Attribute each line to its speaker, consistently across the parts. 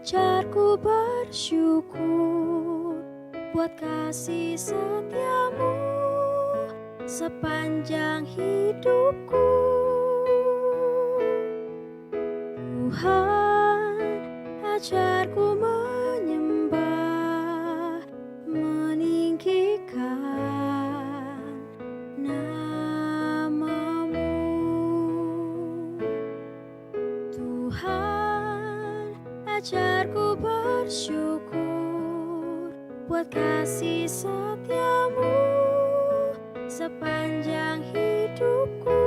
Speaker 1: Ajarku bersyukur buat kasih setiamu sepanjang hidupku. Tuhan, ajarku menyembah, meninggikan namamu. Tuhan, ajarku bersyukur buat kasih setiamu sepanjang hidupku.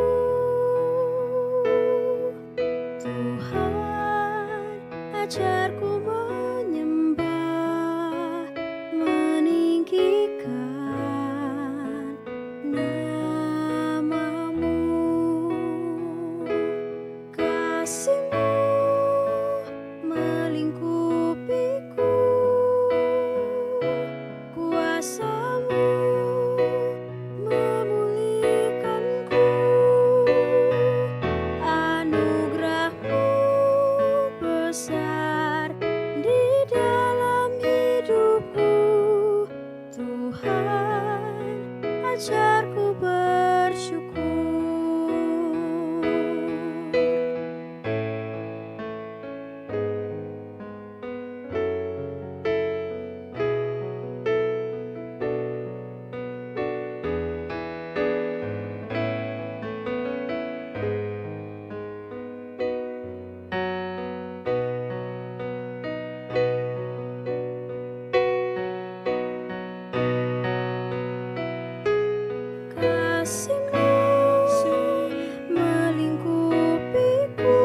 Speaker 1: Tuhan, ajarku menyembah, meninggikan namamu. Kasih-Mu melingkupiku, kuasa-Mu memulihkanku, anugerah-Mu besar di dalam hidupku. Tuhan, ajarku bersyukur. Kasih-Mu melingkupiku,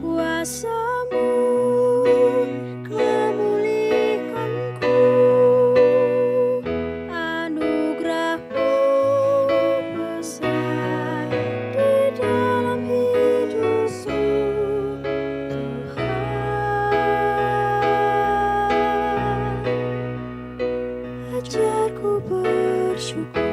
Speaker 1: kuasa-Mu memulihkanku, anugerah-Mu besar di dalam hidupku. Tuhan, ajarku bersyukur.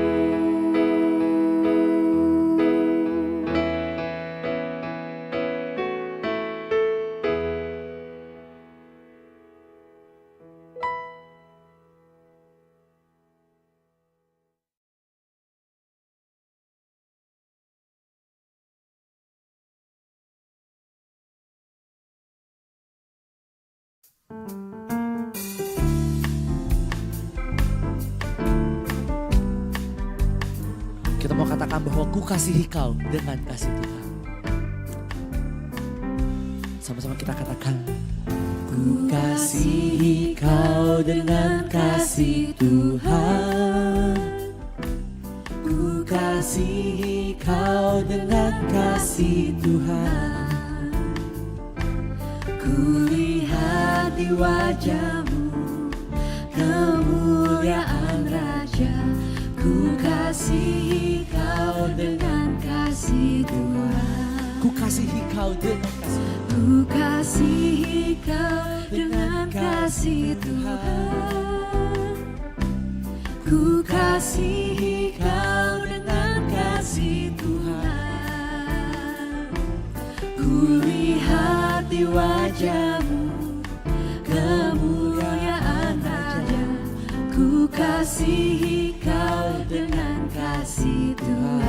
Speaker 2: Kita mau katakan bahwa ku kasihi kau dengan kasih Tuhan. Sama-sama kita katakan. Ku kasihi kau dengan kasih Tuhan. Ku kasihi kau dengan kasih Tuhan. Ku lihat di wajah-Mu kemuliaan Raja. Ku kasihi kau dengan kasih Tuhan. Ku kasihi kau dengan kasih. Ku kasihi kau dengan kasih Tuhan. Ku kasihi kau dengan kasih Tuhan. Ku lihat di wajah-Mu kemuliaan Raja. Ku kasihi kau dengan kasih Tuhan.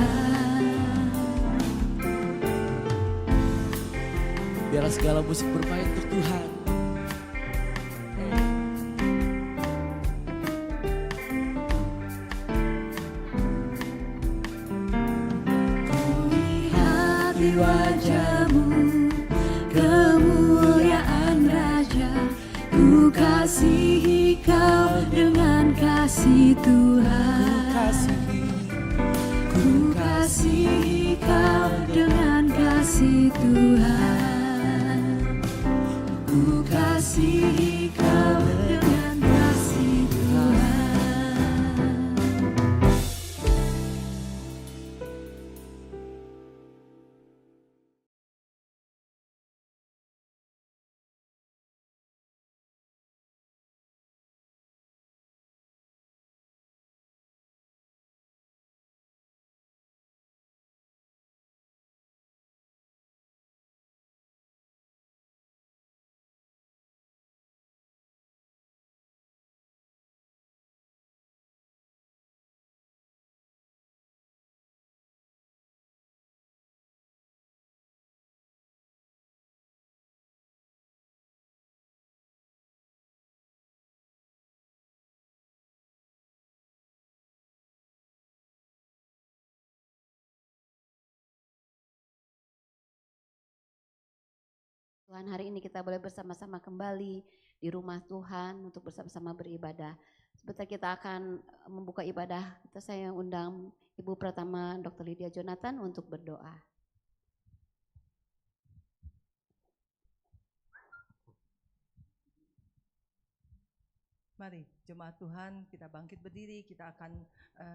Speaker 2: Biarlah segala musik bermain untuk Tuhan. Ku lihat di wajah-Mu kemuliaan Raja. Ku kasihi kau dengan kasih Tuhan. Ku kasihi kau dengan kasih Tuhan. Ku kasihi kau dengan kasih Tuhan.
Speaker 3: Tuhan, hari ini kita boleh bersama-sama kembali di rumah Tuhan untuk bersama-sama beribadah. Sebentar kita akan membuka ibadah. Saya undang Ibu Pratama Dr. Lydia Jonathan untuk berdoa.
Speaker 4: Mari jemaat Tuhan, kita bangkit berdiri, kita akan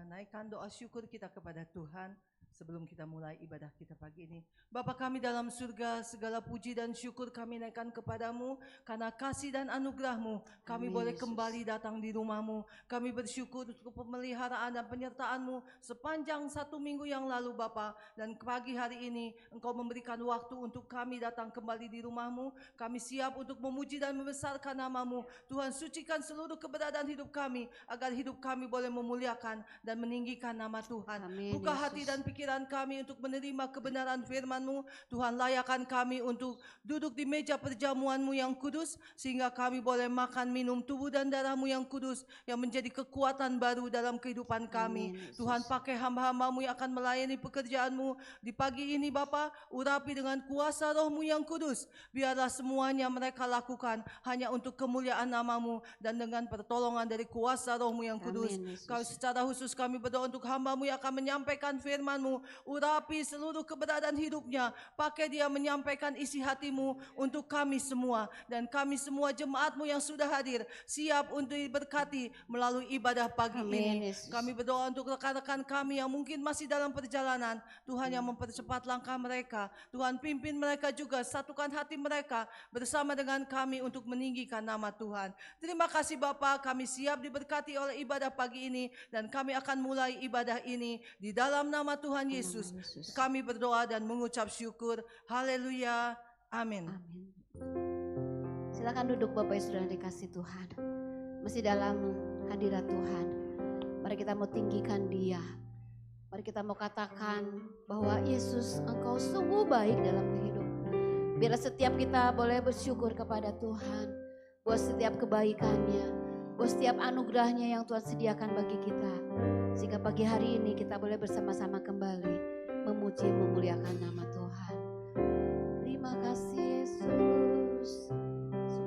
Speaker 4: naikkan doa syukur kita kepada Tuhan sebelum kita mulai ibadah kita pagi ini. Bapa kami dalam surga, segala puji dan syukur kami naikkan kepadamu, karena kasih dan anugerahmu kami
Speaker 3: Amin,
Speaker 4: boleh
Speaker 3: Yesus.
Speaker 4: kembali datang di rumahmu. Kami bersyukur untuk pemeliharaan dan penyertaanmu sepanjang 1 minggu yang lalu Bapa. Dan pagi hari ini Engkau memberikan waktu untuk kami datang kembali di rumahmu. Kami siap untuk memuji dan membesarkan namamu. Tuhan, sucikan seluruh keberadaan hidup kami, agar hidup kami boleh memuliakan dan meninggikan nama Tuhan.
Speaker 3: Amin,
Speaker 4: Buka
Speaker 3: Yesus.
Speaker 4: hati dan pikiran kami untuk menerima kebenaran firman-Mu. Tuhan, layakan kami untuk duduk di meja perjamuan-Mu yang kudus, sehingga kami boleh makan minum tubuh dan darah-Mu yang kudus, yang menjadi kekuatan baru dalam kehidupan kami.
Speaker 3: Amin, Yesus.
Speaker 4: Tuhan, pakai hamba-hamba-Mu yang akan melayani pekerjaan-Mu di pagi ini Bapa. Urapi dengan kuasa Roh-Mu yang kudus. Biarlah semuanya mereka lakukan hanya untuk kemuliaan nama-Mu dan dengan pertolongan dari kuasa Roh-Mu yang kudus.
Speaker 3: Amin, Yesus.
Speaker 4: Kau secara khusus kami berdoa untuk hamba-Mu yang akan menyampaikan firman-Mu. Urapi seluruh keberadaan hidupnya. Pakai dia menyampaikan isi hati-Mu untuk kami semua. Dan kami semua jemaat-Mu yang sudah hadir siap untuk diberkati melalui ibadah pagi
Speaker 3: Amin,
Speaker 4: ini.
Speaker 3: Yesus.
Speaker 4: Kami berdoa untuk rekan-rekan kami yang mungkin masih dalam perjalanan. Tuhan, yang mempercepat langkah mereka. Tuhan, pimpin mereka juga. Satukan hati mereka bersama dengan kami untuk meninggikan nama Tuhan. Terima kasih Bapa, kami siap diberkati oleh ibadah pagi ini. Dan kami akan mulai ibadah ini di dalam nama Tuhan Yesus.
Speaker 3: Yesus.
Speaker 4: Kami berdoa dan mengucap syukur. Haleluya. Amin.
Speaker 3: Amin. Silakan duduk Bapak Ibu Saudara dikasih Tuhan. Masih dalam hadirat Tuhan. Mari kita mau tinggikan Dia. Mari kita mau katakan bahwa Yesus, Engkau sungguh baik dalam kehidupan. Biarlah setiap kita boleh bersyukur kepada Tuhan. Buat setiap kebaikannya. Buat setiap anugerahnya yang Tuhan sediakan bagi kita. Sehingga pagi hari ini kita boleh bersama-sama kembali memuji memuliakan nama Tuhan. Terima kasih Yesus.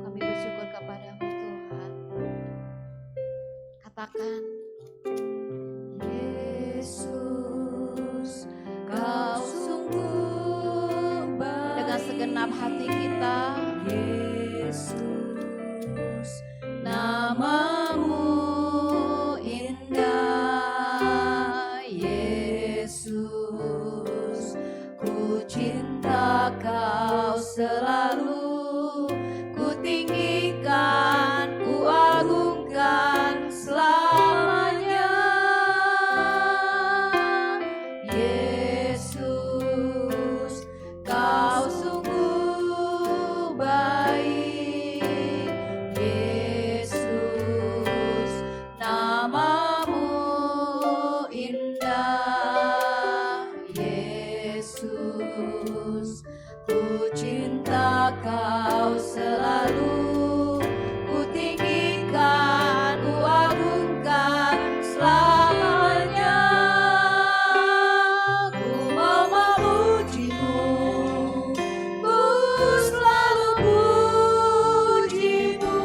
Speaker 3: Kami bersyukur kepadamu Tuhan. Katakan, Yesus, Kau sungguh baik. Dengan segenap hati kita, Yesus, namamu indah. Yesus, ku cinta Kau selalu, ku tinggikan, ku agungkan selamanya. Yesus, Kau sungguh baik. Yesus, namamu indah. Yesus, ku cinta Kau selalu, ku tinggikan, ku agungkan selamanya. Ku mau memuji-Mu, ku selalu puji-Mu,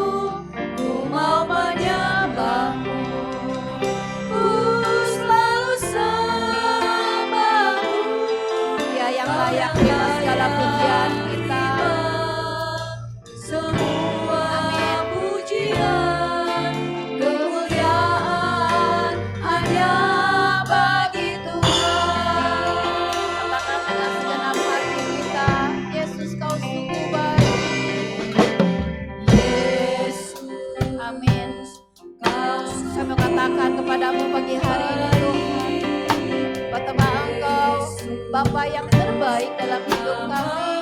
Speaker 3: ku mau menyembah-Mu, ku selalu sembah-Mu. Dia yang layak dengan segala pujian kita. Semua pujian, kemuliaan hanya bagi Tuhan. Katakan dengan segenap hati kita, Yesus Kau sungguh baik. Yesus, amin. Kami katakan kepadamu pagi hari ini Tuhan, betapa Engkau Bapa yang terbaik dalam hidup kami.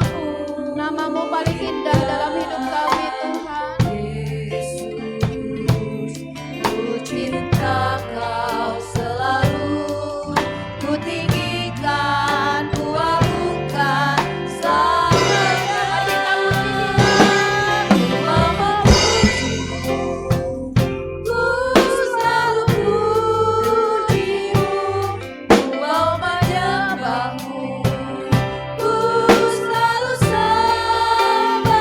Speaker 3: Namamu paling indah dalam hidup kami Tuhan. Yesus, ku cinta Kau selalu, ku tinggikan, ku agungkan selamanya. Mari kita puji Dia. Ku mau memuji-Mu, ku selalu puji-Mu, ku mau menyembah-Mu, ku selalu sembah.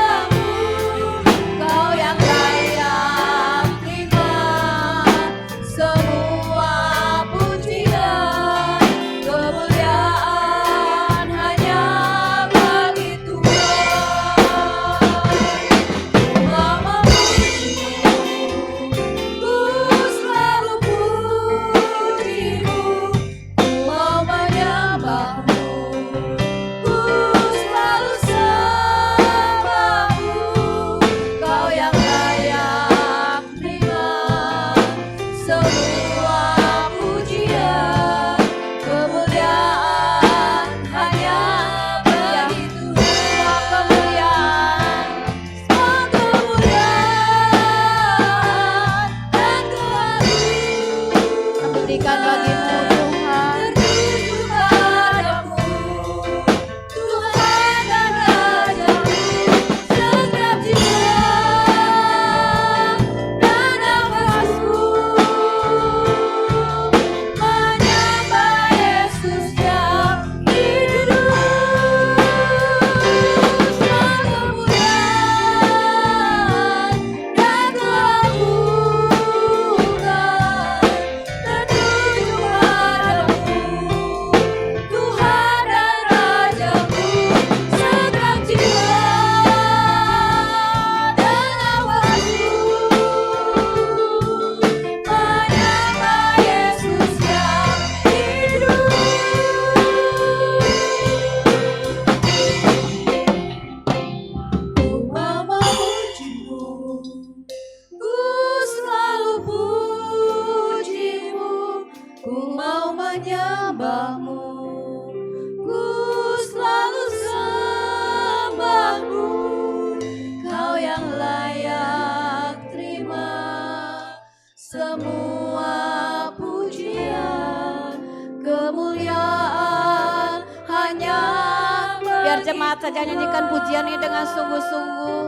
Speaker 3: Biar jemaat saja nyanyikan pujian ini dengan sungguh-sungguh.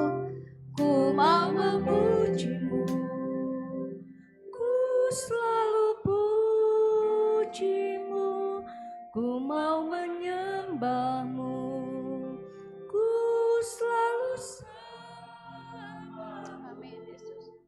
Speaker 3: Ku mau memujimu, ku selalu pujimu, ku mau menyembahmu, ku selalu sembah. Amin Yesus.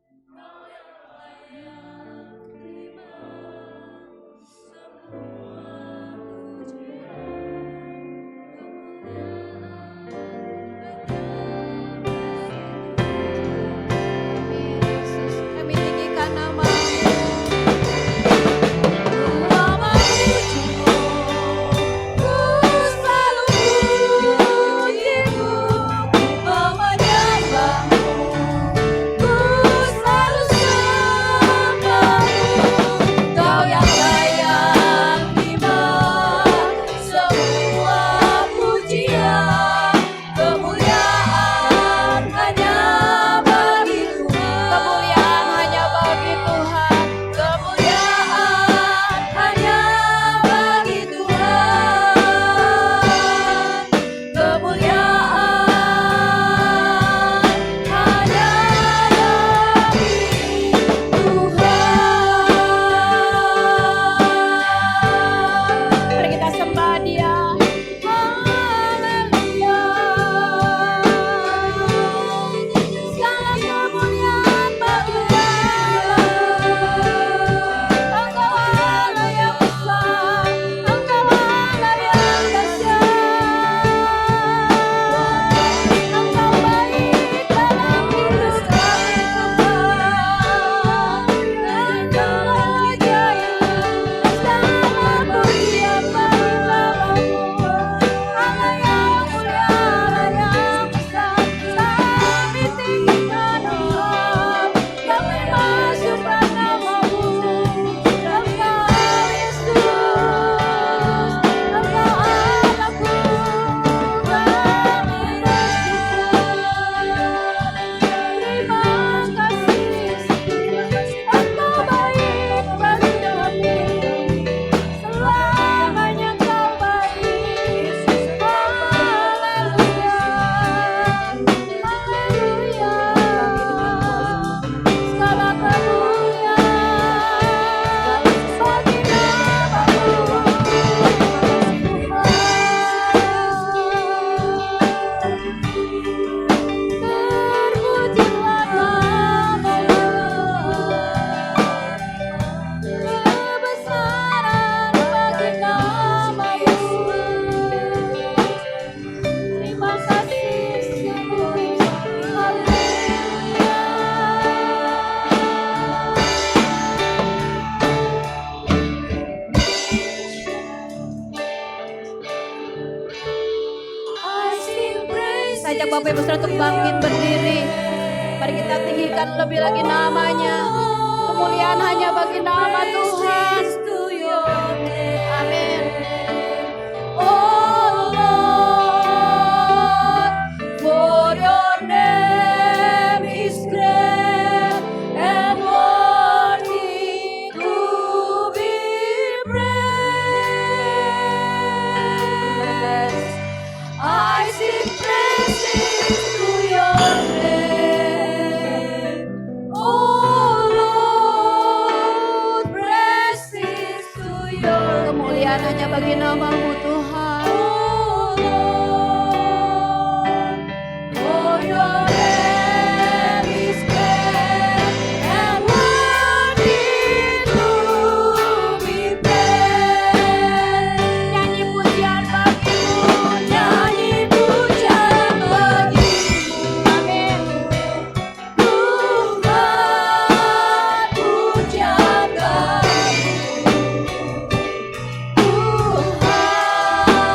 Speaker 3: Saya ajak Bapak Ibu Saudara untuk bangkit berdiri. Mari kita tinggikan lebih lagi namanya. Kemuliaan hanya bagi nama Tuhan. Amin. Oh Lord, for your name is great and worthy to be praised. I sing praises to your name, oh Lord, praises to your name. Kemuliaan hanya bagi nama-Mu Tuhan. Oh Lord, for your name is great and worthy to be praised. Nyanyi pujian bagi-Mu, nyanyi pujian bagi-Mu. Amin. Tuhan, pujian bagi-Mu. Tuhan,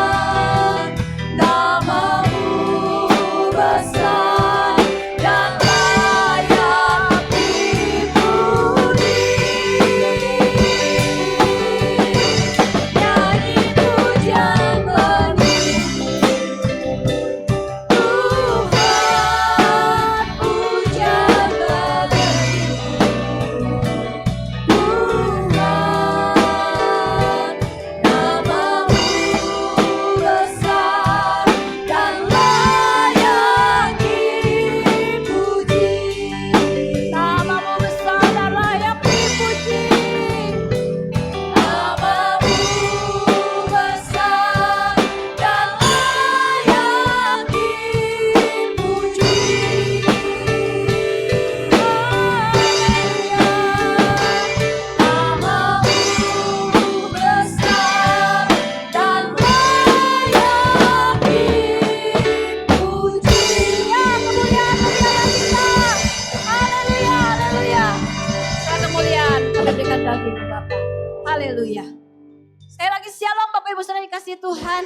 Speaker 3: saudara dikasih Tuhan,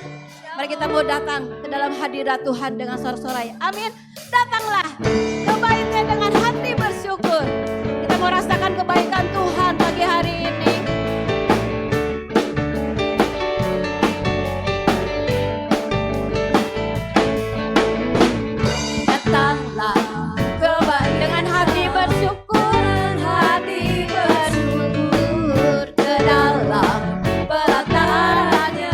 Speaker 3: mari kita mau datang ke dalam hadirat Tuhan dengan sorak-sorai. Amin. Datanglah kebaikan dengan hati bersyukur. Kita mau rasakan kebaikan Tuhan pagi hari ini. Datanglah kebaikan dengan hati bersyukur, hati bersyukur ke dalam pelatarannya.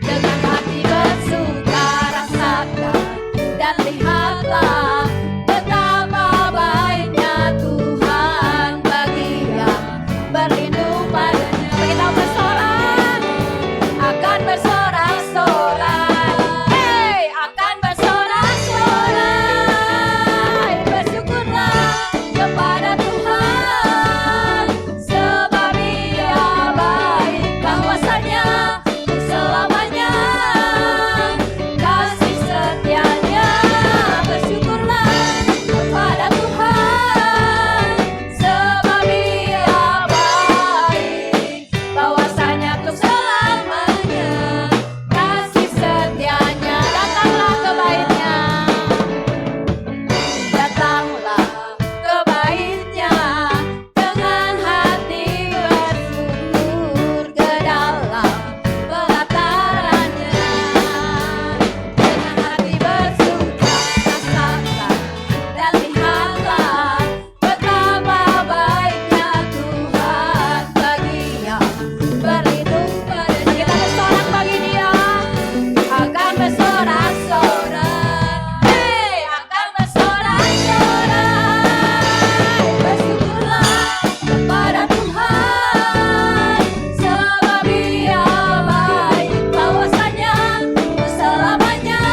Speaker 3: Dengan hati bersuka rasakan dan lihatlah betapa baiknya Tuhan bagi yang berlindung padanya. Kita bersorak, akan bersorak-sorai. Hey, akan bersorak-sorai. Bersyukurlah kepada Tuhan, sebab Dia baik, bahwasanya selamanya kasih setianya. Bersyukurlah kepada Tuhan, sebab Dia baik, bahwasanya untuk selamanya kasih setianya. Datanglah kebaiknya, datanglah kebaiknya dengan hati bersyukur ke dalam pelatarannya. Dengan hati bersuka rasakan dan lihatlah betapa baiknya Tuhan bagi yang berlindung padanya. Kita bersorak bagi Dia, akan bersorak-sorai. Hey, akan bersorak-sorai. Bersyukurlah kepada Tuhan, sebab Dia baik, bahwasanya selamanya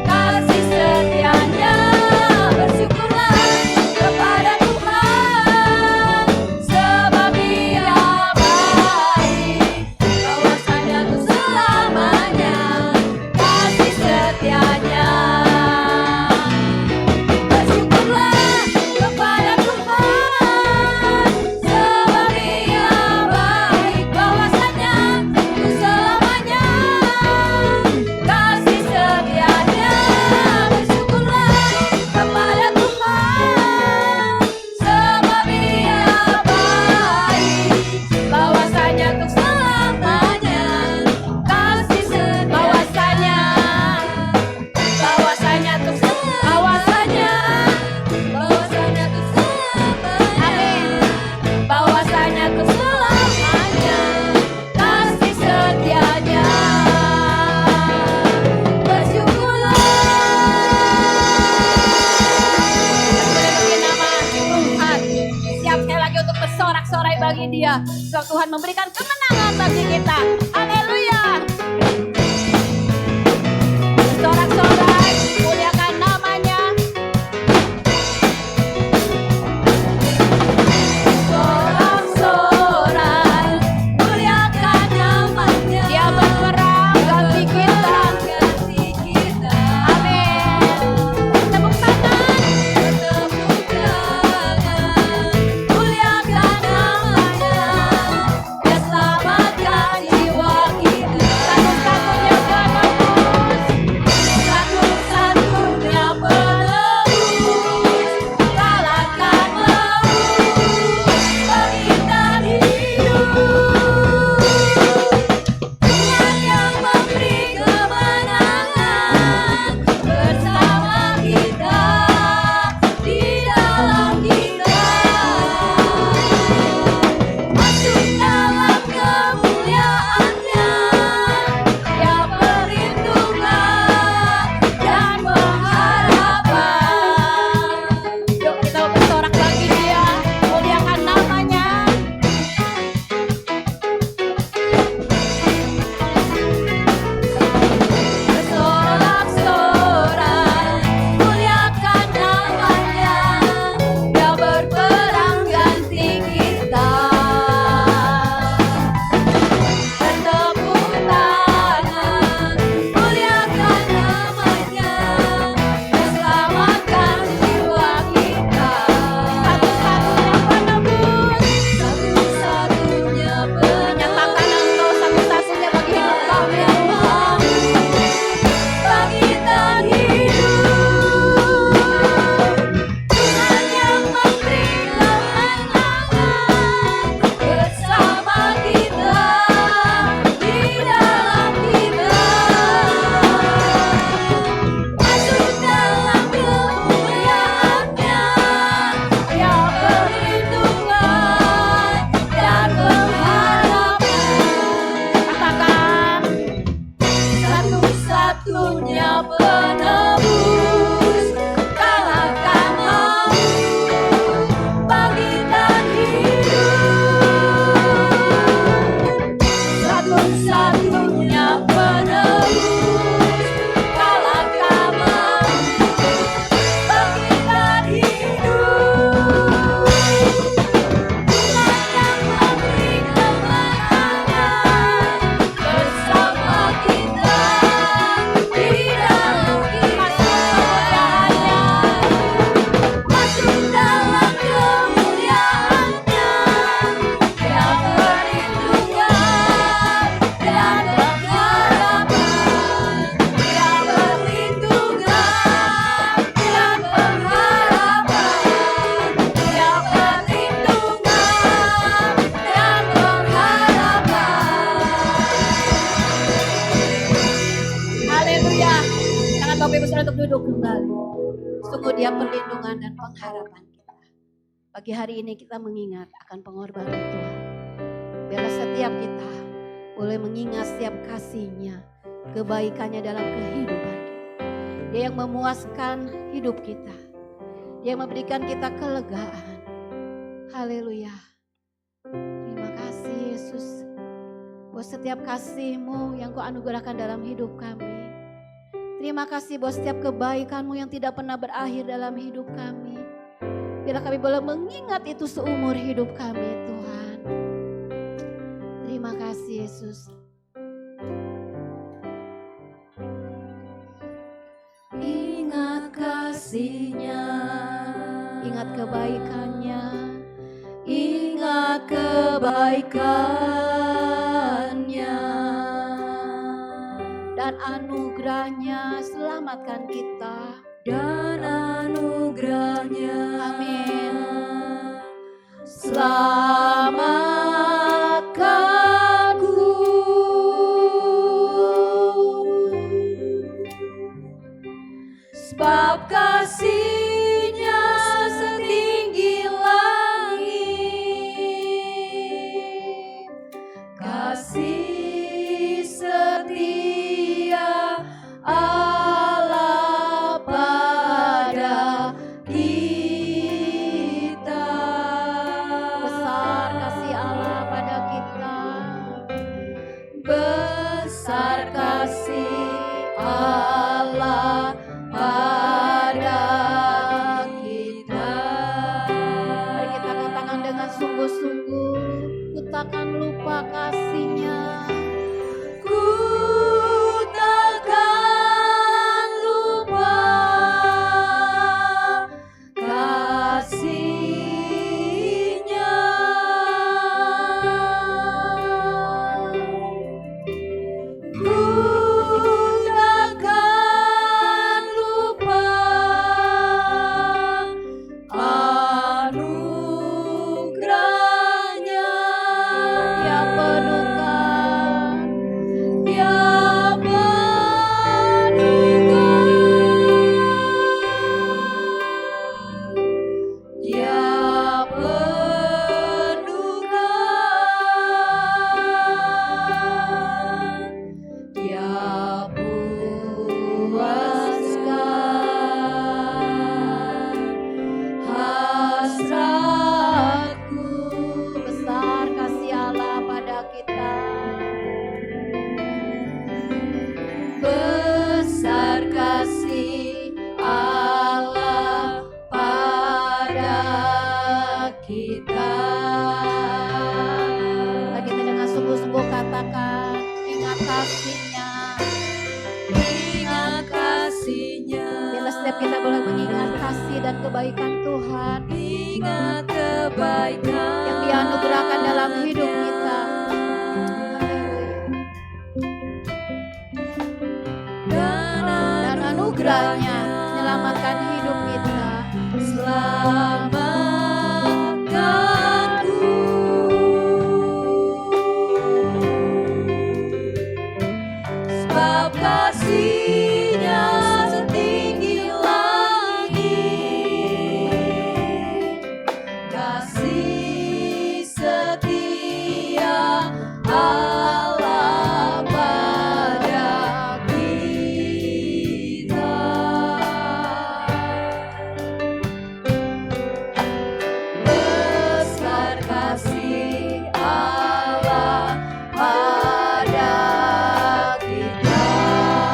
Speaker 3: kasih setianya. Bersyukurlah kepada Tuhan, sebab Dia baik, bahwasanya untuk selamanya kasih setianya. Bersyukurlah kepada Tuhan, sebab Dia baik, bahwasanya untuk selamanya kasih setianya. Bersyukurlah kepada Tuhan, sebab Dia baik, bahwasanya untuk selamanya kasih setianya. Bahwasanya untuk selamanya, bahwasanya untuk selamanya, amin. Bahwasanya untuk selamanya kasih setianya. Bersyukurlah. Memuji nama Tuhan. Siap sekali lagi untuk bersorak-sorai bagi Dia, sebab Tuhan memberikan kemenangan bagi kita. Haleluya. Sorak-sorai, muliakan namanya. Sorak-sorai, muliakan namanya. Dia berperang ganti kita. Amin. Tepuk tangan. Muliakan namanya. Dia selalu Bapak Ibu Saudara untuk duduk kembali. Sungguh Dia perlindungan dan pengharapan kita. Pagi hari ini kita mengingat akan pengorbanan Tuhan. Biarlah setiap kita boleh mengingat setiap kasih-Nya, kebaikannya dalam kehidupan kita. Dia yang memuaskan hidup kita. Dia yang memberikan kita kelegaan. Haleluya. Terima kasih Yesus. Buat setiap kasih-Mu yang Kau anugerahkan dalam hidup kami. Terima kasih buat setiap kebaikan-Mu yang tidak pernah berakhir dalam hidup kami. Biarlah kami boleh mengingat itu seumur hidup kami Tuhan. Terima kasih Yesus.
Speaker 1: Ingat kasih-Nya,
Speaker 3: Ingat kebaikannya.
Speaker 1: ingat kebaikannya,
Speaker 3: Dan anugerahnya selamatkan kita.
Speaker 1: dan anugerahnya.
Speaker 3: Amin.
Speaker 1: Selamatkanku, sebab kasih-Nya setinggi langit, kasih setia Allah pada kita.
Speaker 3: Besar kasih Allah pada kita.
Speaker 1: Besar kasih Allah pada kita.
Speaker 3: Mari kita katakan dengan sungguh-sungguh, ku takkan lupa kasih-Nya.
Speaker 1: Ku takkan lupa kasih-Nya. Ku takkan lupa anugerahnya.
Speaker 3: Dia penuhkan,
Speaker 1: Dia penuhkan, Dia penuhkan, Dia puaskan hasratku.
Speaker 3: besar kasih Allah pada kita.
Speaker 1: Besar kasih Allah pada kita.
Speaker 3: Mari kita dengan sungguh-sungguh katakan, ingat kasih-Nya.
Speaker 1: Ingat kasih-Nya.
Speaker 3: Biarlah setiap kita boleh mengingat kasih dan kebaikan Tuhan
Speaker 1: Ingat kebaikan
Speaker 3: yang Dia anugerahkan dalam hidup kita. Dan anugerahnya menyelamatkan hidup kita.
Speaker 1: Selamatkanku, sebab kasih-Nya setinggi langit, kasih setia Allah pada kita. Besar kasih Allah pada kita.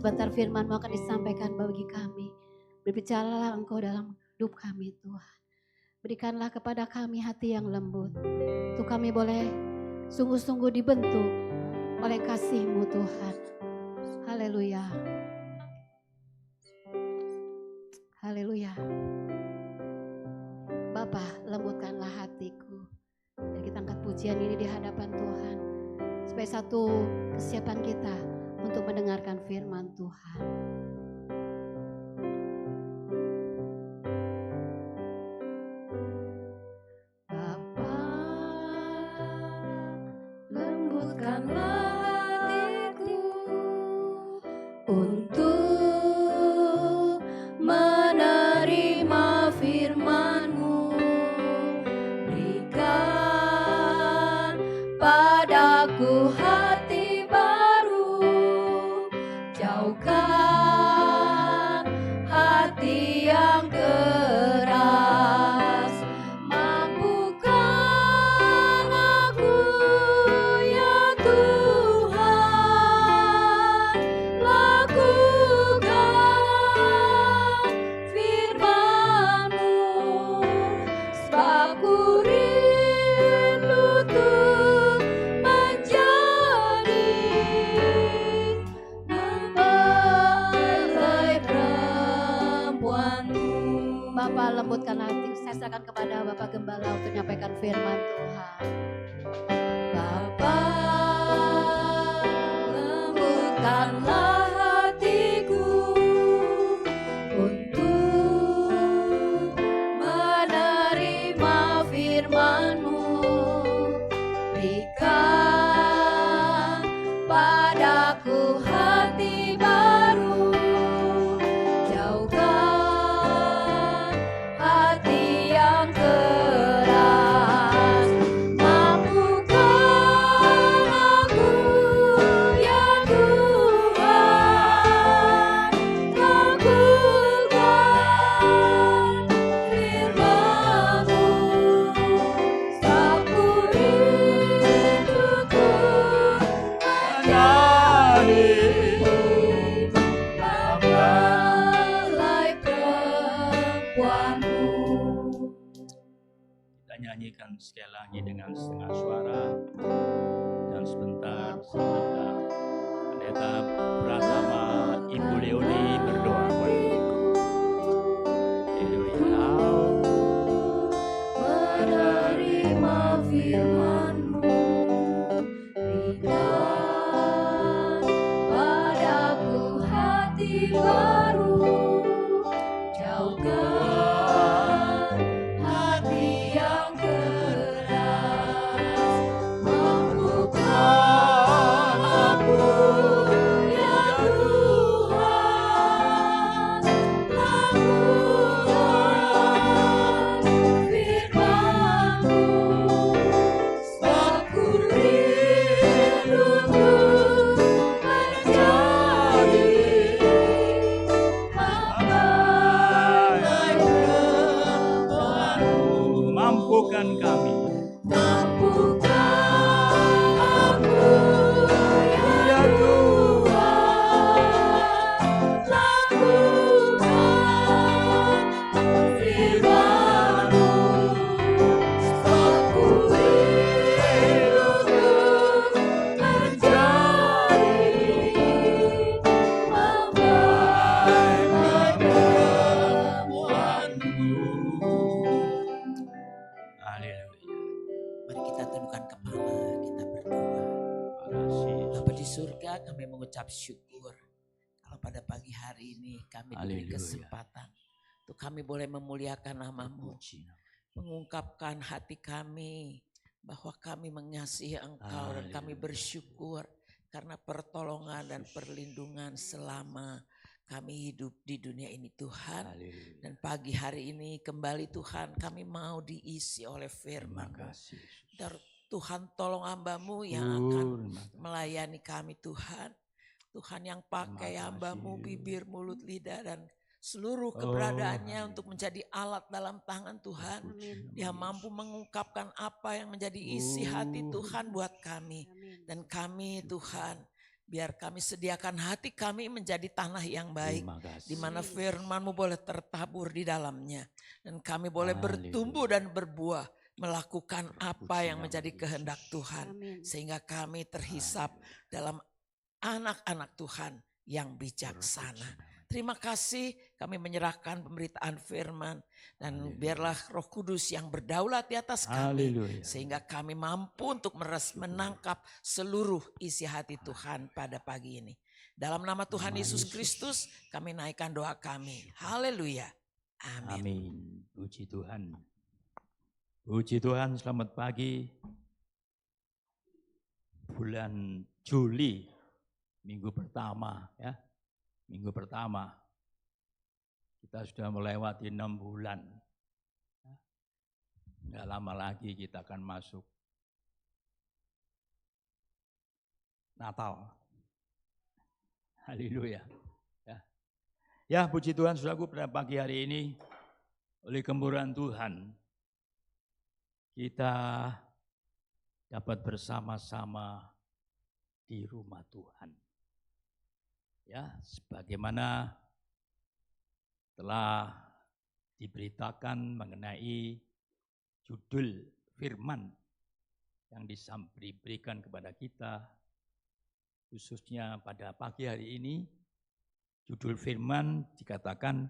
Speaker 3: Sebentar firman-Mu akan disampaikan bagi kami. Berbicaralah Engkau dalam hidup kami Tuhan. Berikanlah kepada kami hati yang lembut. Untuk kami boleh sungguh-sungguh dibentuk oleh kasih-Mu Tuhan. Haleluya. Haleluya. Bapa, lembutkanlah hatiku. Dan kita angkat pujian ini di hadapan Tuhan. Supaya satu kesiapan kita untuk mendengarkan firman Tuhan. Bapa, lembutkanlah hatiku untuk menerima firman-Mu. Berikan padaku hati baru, jauhkan hati yang keras. Mampukan aku ya Tuhan, lakukan firman-Mu, sebab ku rindu untuk menjadi mempelai perempuan-Mu. Bapak, lembutkan hati, saya serahkan kepada Bapak Gembala untuk menyampaikan firman Tuhan. Bapak, lembutkanlah hatiku untuk menerima firman-Mu. Berikan padaku hati baru, jauhkan hati yang keras. Mampukan aku ya Tuhan, lakukan firman-Mu, sebab ku rindu untuk menjadi mempelai perempuan-Mu.
Speaker 5: Kita nyanyikan sekali lagi dengan setengah suara. Dan sebentar kita Pendeta Pratama Ibu Leoni berdoa buat kita. Haleluya.
Speaker 1: Menerima firman-Mu, berikan padaku hati baru, jauhkan hati yang keras. Mampukan aku ya Tuhan, lakukan firman-Mu, sebab ku rindu untuk menjadi mempelai perempuan-Mu.
Speaker 5: Mampukan kami.
Speaker 1: Mampukan aku ya Tuhan, lakukan firman-Mu, sebab ku rindu untuk menjadi mempelai perempuan-Mu.
Speaker 5: Haleluya.
Speaker 2: Mari kita tundukkan kepala, kita berdoa. Bapa di surga, kami mengucap syukur kalau pada pagi hari ini kami diberi
Speaker 5: Haleluya.
Speaker 2: kesempatan untuk kami boleh memuliakan nama-Mu, mengungkapkan hati kami bahwa kami mengasihi Engkau dan kami bersyukur karena pertolongan dan perlindungan selama kami hidup di dunia ini Tuhan.
Speaker 5: Haleluya.
Speaker 2: Dan pagi hari ini kembali Tuhan kami mau diisi oleh
Speaker 5: Terima
Speaker 2: firman-Mu.
Speaker 5: kasih.
Speaker 2: Dan Tuhan tolong hamba-Mu yang akan melayani kami Tuhan. Tuhan yang pakai
Speaker 5: Terima
Speaker 2: hamba-Mu
Speaker 5: kasih.
Speaker 2: bibir, mulut, lidah dan seluruh keberadaannya untuk menjadi alat dalam tangan Tuhan.
Speaker 3: Amin.
Speaker 2: Dia mampu mengungkapkan apa yang menjadi isi hati Tuhan buat kami.
Speaker 3: Amin.
Speaker 2: Dan kami Tuhan Biar kami sediakan hati kami menjadi tanah yang baik.
Speaker 5: Terima kasih.
Speaker 2: Di mana firman-Mu boleh tertabur di dalamnya. Dan kami boleh
Speaker 5: Haleluya.
Speaker 2: bertumbuh dan berbuah. Melakukan apa
Speaker 5: Puji
Speaker 2: yang
Speaker 5: nama
Speaker 2: menjadi
Speaker 5: Yesus.
Speaker 2: kehendak Tuhan.
Speaker 3: Amin.
Speaker 2: Sehingga kami terhisap dalam anak-anak Tuhan yang bijaksana. Terima kasih kami menyerahkan pemberitaan firman. Dan
Speaker 5: Haleluya.
Speaker 2: biarlah Roh Kudus yang berdaulat di atas kami.
Speaker 5: Haleluya.
Speaker 2: Sehingga kami mampu untuk menangkap seluruh isi hati Tuhan pada pagi ini. Dalam nama Tuhan
Speaker 5: Nama
Speaker 2: Yesus
Speaker 5: Yesus.
Speaker 2: Kristus kami naikkan doa kami. Haleluya. Amin.
Speaker 5: Amin. Puji Tuhan. Puji Tuhan, selamat pagi. Bulan Juli, minggu pertama ya. Minggu pertama. Kita sudah melewati 6 bulan. Nggak lama lagi kita akan masuk Natal. Haleluya. Ya, puji Tuhan, saudaraku, pada pagi hari ini oleh kemurahan Tuhan kita dapat bersama-sama di rumah Tuhan. Ya, sebagaimana telah diberitakan mengenai judul firman yang diberikan kepada kita, khususnya pada pagi hari ini, judul firman dikatakan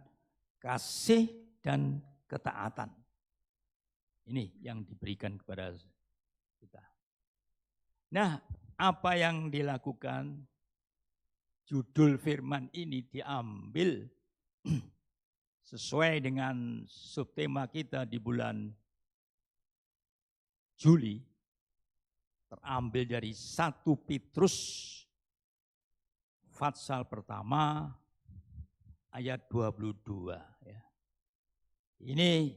Speaker 5: kasih dan ketaatan. Ini yang diberikan kepada kita. Nah, apa yang dilakukan? Judul firman ini diambil sesuai dengan subtema kita di bulan Juli, terambil dari 1 Petrus pasal pertama ayat 22. Ya. Ini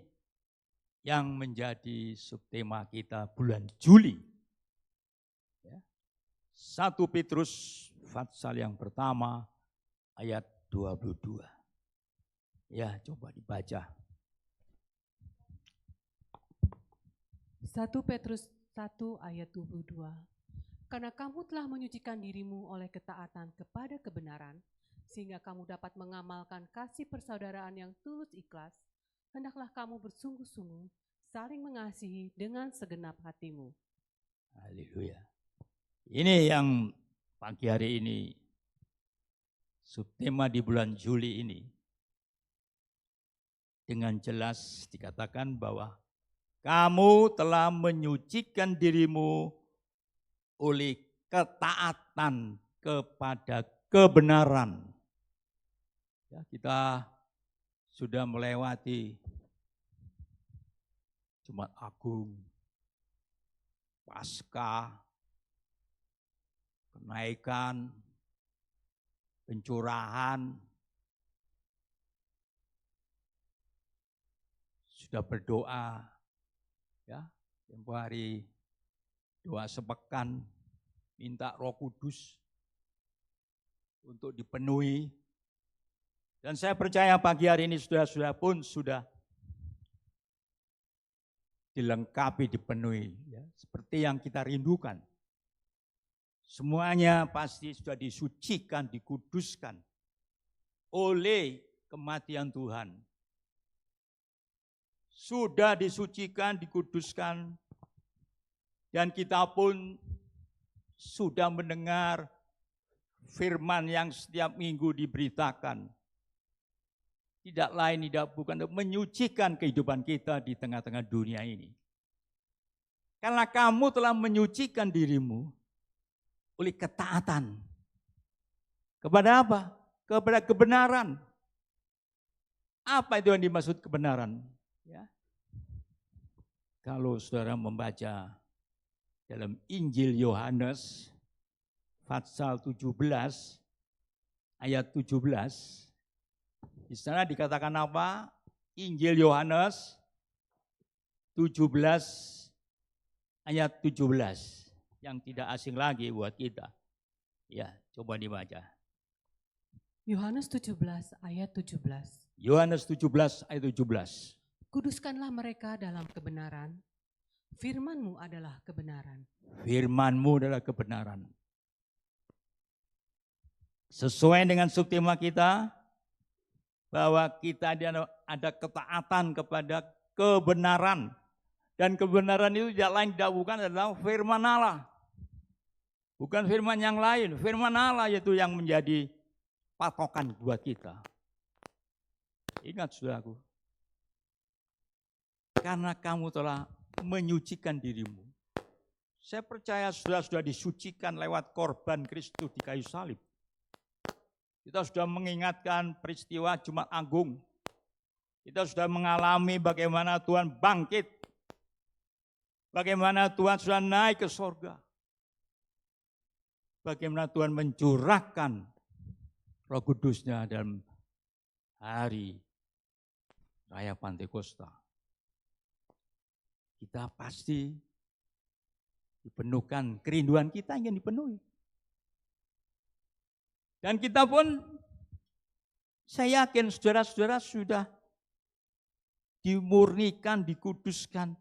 Speaker 5: yang menjadi subtema kita bulan Juli. Ya. 1 Petrus pasal yang pertama ayat 22. Ya, coba dibaca.
Speaker 1: 1 Petrus 1 ayat 22. Karena kamu telah menyucikan dirimu oleh ketaatan kepada kebenaran, sehingga kamu dapat mengamalkan kasih persaudaraan yang tulus ikhlas, hendaklah kamu bersungguh-sungguh saling mengasihi dengan segenap hatimu.
Speaker 5: Haleluya. Ini yang pagi hari ini, subtema di bulan Juli ini, dengan jelas dikatakan bahwa kamu telah menyucikan dirimu oleh ketaatan kepada kebenaran. Ya, kita sudah melewati Jumat Agung, Paskah, kenaikan, pencurahan, sudah berdoa, ya, tempo hari doa sepekan, minta Roh Kudus untuk dipenuhi. Dan saya percaya pagi hari ini saudara-saudara pun sudah dilengkapi, dipenuhi, ya, seperti yang kita rindukan. Semuanya pasti sudah disucikan, dikuduskan oleh kematian Tuhan. Sudah disucikan, dikuduskan, dan kita pun sudah mendengar firman yang setiap minggu diberitakan. Tidak lain, tidak bukan, untuk menyucikan kehidupan kita di tengah-tengah dunia ini. Karena kamu telah menyucikan dirimu oleh ketaatan. Kepada apa? Kepada kebenaran. Apa itu yang dimaksud kebenaran? Ya. Kalau saudara membaca dalam Injil Yohanes pasal 17 ayat 17, di sana dikatakan apa? Injil Yohanes 17 ayat 17, yang tidak asing lagi buat kita. Ya, coba dibaca.
Speaker 1: Yohanes 17 ayat 17.
Speaker 5: Yohanes 17 ayat 17.
Speaker 1: Kuduskanlah mereka dalam kebenaran, firman-Mu adalah kebenaran.
Speaker 5: Firman-Mu adalah kebenaran. sesuai dengan subtema kita, bahwa kita ada ketaatan kepada kebenaran. Dan kebenaran itu tidak lain tidak bukan adalah firman Allah. Bukan firman yang lain, firman Allah itu yang menjadi patokan buat kita. Ingat saudaraku, karena kamu telah menyucikan dirimu. Saya percaya sudah disucikan lewat korban Kristus di kayu salib. Kita sudah mengingatkan peristiwa Jumat Agung. Kita sudah mengalami bagaimana Tuhan bangkit. Bagaimana Tuhan sudah naik ke sorga. Bagaimana Tuhan mencurahkan Roh Kudus-Nya dalam hari Raya Pantekosta. Kita pasti dipenuhkan, kerinduan kita ingin dipenuhi. Dan kita pun, saya yakin saudara-saudara sudah dimurnikan, dikuduskan,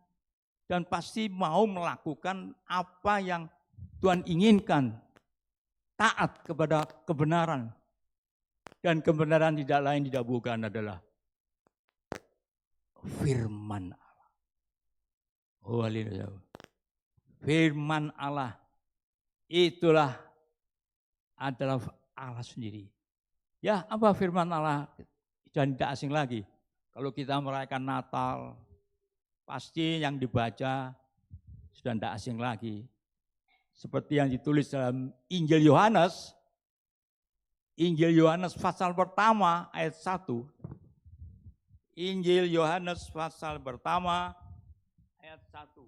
Speaker 5: dan pasti mau melakukan apa yang Tuhan inginkan, taat kepada kebenaran. Dan kebenaran tidak lain tidak bukan adalah firman Allah. Oh, haleluya. Firman Allah itulah adalah Allah sendiri. Ya, apa firman Allah? Dan tidak asing lagi. Kalau kita merayakan Natal, pasti yang dibaca sudah tidak asing lagi. Seperti yang ditulis dalam Injil Yohanes. Injil Yohanes pasal pertama ayat 1. Injil Yohanes pasal pertama ayat 1.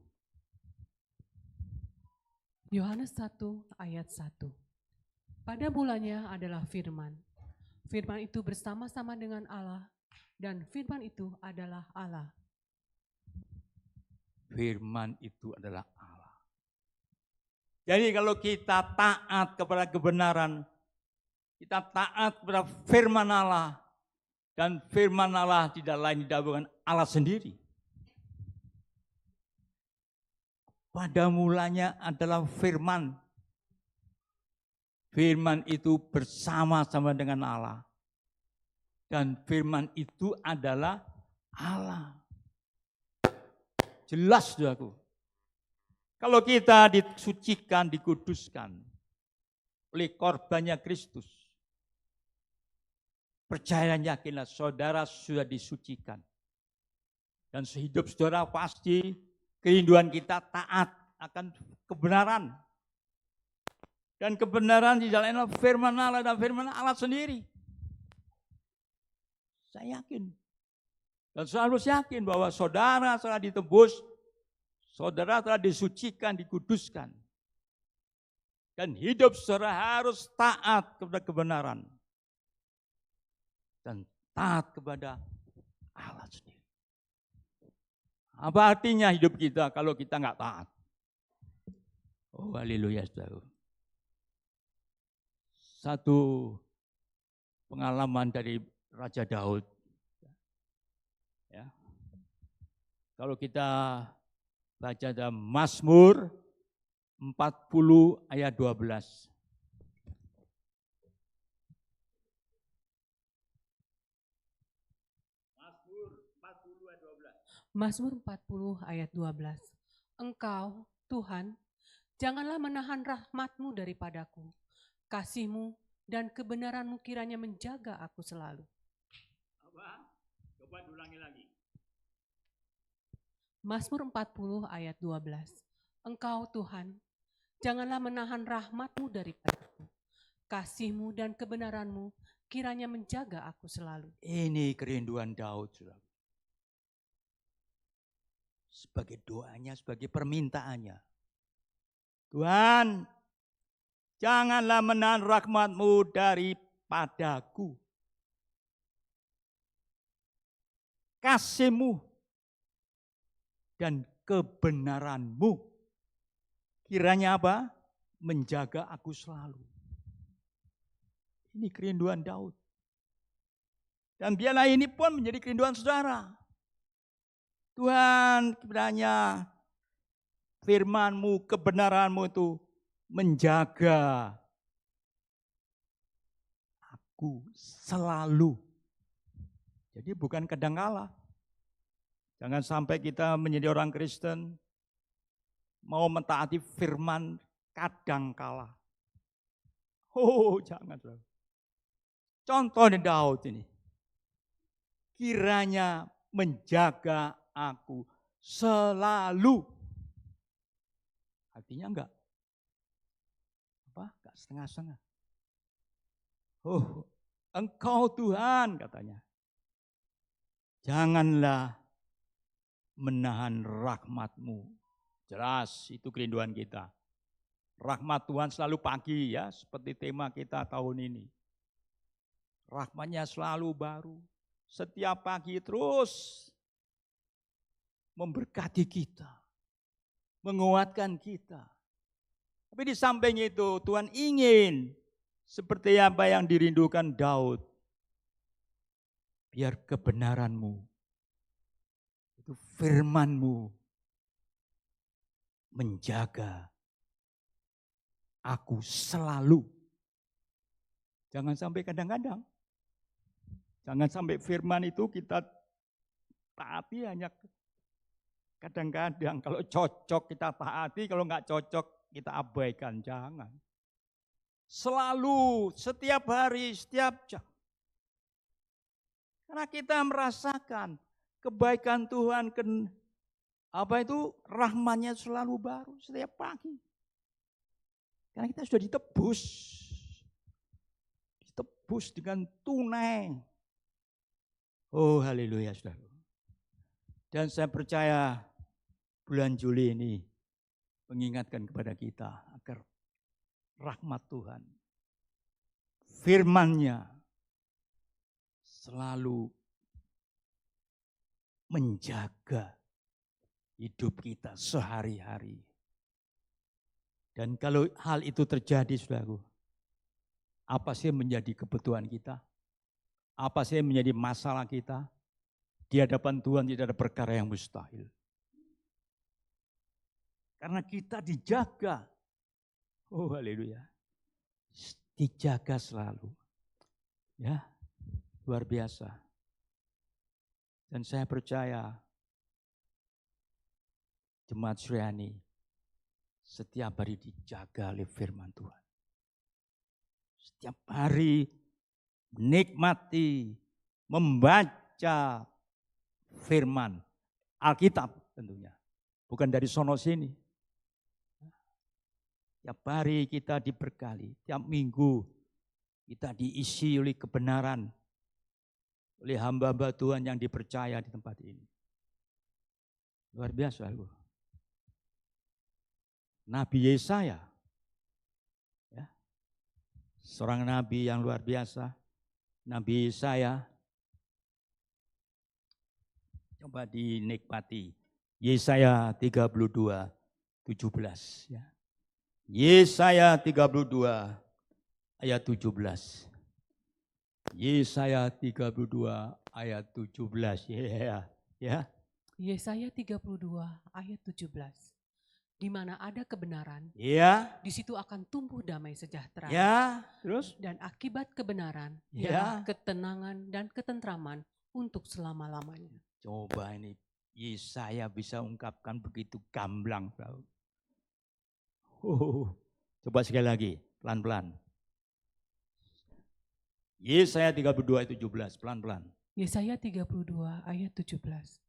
Speaker 1: Yohanes 1 ayat 1. Pada mulanya adalah firman. Firman itu bersama-sama dengan Allah dan firman itu adalah Allah.
Speaker 5: Firman itu adalah Allah. Jadi kalau kita taat kepada kebenaran, kita taat kepada firman Allah, dan firman Allah tidak lain tidak bukan Allah sendiri. Pada mulanya adalah firman. Firman itu bersama-sama dengan Allah. Dan firman itu adalah Allah. Jelas saudaraku. Kalau kita disucikan, dikuduskan oleh korbannya Kristus, percaya dan yakinlah saudara sudah disucikan. Dan sehidup saudara pasti kerinduan kita taat akan kebenaran. Dan kebenaran di dalamnya firman Allah dan firman Allah sendiri. Saya yakin. Dan saya harus yakin bahwa saudara telah ditebus, saudara telah disucikan, dikuduskan. Dan hidup saudara harus taat kepada kebenaran. Dan taat kepada Allah sendiri. Apa artinya hidup kita kalau kita nggak taat? Oh, haleluya saudara. Satu pengalaman dari Raja Daud. Ya. Kalau kita baca dalam Mazmur 40 ayat 12.
Speaker 1: Mazmur 40 ayat 12. Engkau, Tuhan, janganlah menahan rahmat-Mu daripadaku. Kasih-Mu dan kebenaran-Mu kiranya menjaga aku selalu.
Speaker 5: Apa? Coba ulangi lagi.
Speaker 1: Mazmur 40 ayat 12. Engkau, Tuhan, janganlah menahan rahmat-Mu daripadaku. Kasih-Mu dan kebenaran-Mu kiranya menjaga aku selalu.
Speaker 5: Ini kerinduan Daud, saudara. Sebagai doanya, sebagai permintaannya. Tuhan, janganlah menahan rahmat-Mu daripadaku. Kasih-Mu dan kebenaran-Mu kiranya apa? Menjaga aku selalu. Ini kerinduan Daud. Dan biarlah ini pun menjadi kerinduan saudara. Tuhan, kiranya firman-Mu, kebenaran-Mu itu menjaga aku selalu. Jadi bukan kadang kala. Jangan sampai kita menjadi orang Kristen mau mentaati firman kadang kala. Oh, jangan. Contoh di Daud ini. Kiranya menjaga aku selalu. Artinya enggak setengah-setengah. Oh, Engkau Tuhan katanya. Janganlah menahan rahmat-Mu. Jelas itu kerinduan kita. Rahmat Tuhan selalu pagi ya, seperti tema kita tahun ini. Rahmatnya selalu baru. Setiap pagi terus memberkati kita. Menguatkan kita. Tapi di samping itu Tuhan ingin seperti apa yang dirindukan Daud. Biar kebenaran-Mu, itu firman-Mu menjaga aku selalu. Jangan sampai kadang-kadang. Jangan sampai firman itu kita taati hanya kadang-kadang. Kalau cocok kita taati, kalau enggak cocok kita abaikan. Jangan. Selalu, setiap hari, setiap jam. Karena kita merasakan kebaikan Tuhan, rahmatnya selalu baru setiap pagi. Karena kita sudah ditebus dengan tunai. Oh haleluya saudara. Dan saya percaya bulan Juli ini mengingatkan kepada kita agar rahmat Tuhan, firman-Nya selalu menjaga hidup kita sehari-hari. Dan kalau hal itu terjadi, saudaraku, apa sih menjadi kebutuhan kita? Apa sih menjadi masalah kita? Di hadapan Tuhan tidak ada perkara yang mustahil. Karena kita dijaga. Oh haleluya. Dijaga selalu. Ya, luar biasa. Dan saya percaya Jemaat Suryani setiap hari dijaga oleh firman Tuhan. Setiap hari menikmati, membaca firman Alkitab tentunya. Bukan dari sono sini. Tiap hari kita diberkati, tiap minggu kita diisi oleh kebenaran, oleh hamba-hamba Tuhan yang dipercaya di tempat ini. Luar biasa. Nabi Yesaya, ya, seorang nabi yang luar biasa. Nabi Yesaya, coba dinikmati. Yesaya 32:17. Ya. Yesaya 32 ayat 17. Yesaya 32 ayat 17. Ya.
Speaker 1: Yesaya 32 ayat 17. Di mana ada kebenaran,
Speaker 5: Ya.
Speaker 1: di situ akan tumbuh damai sejahtera.
Speaker 5: Ya, terus?
Speaker 1: Dan akibat kebenaran,
Speaker 5: Ya,
Speaker 1: ketenangan dan ketentraman untuk selama-lamanya.
Speaker 5: Coba ini Yesaya bisa ungkapkan begitu gamblang. Coba sekali lagi, pelan-pelan. Yesaya 32 ayat 17, pelan-pelan.
Speaker 1: Yesaya 32 ayat 17.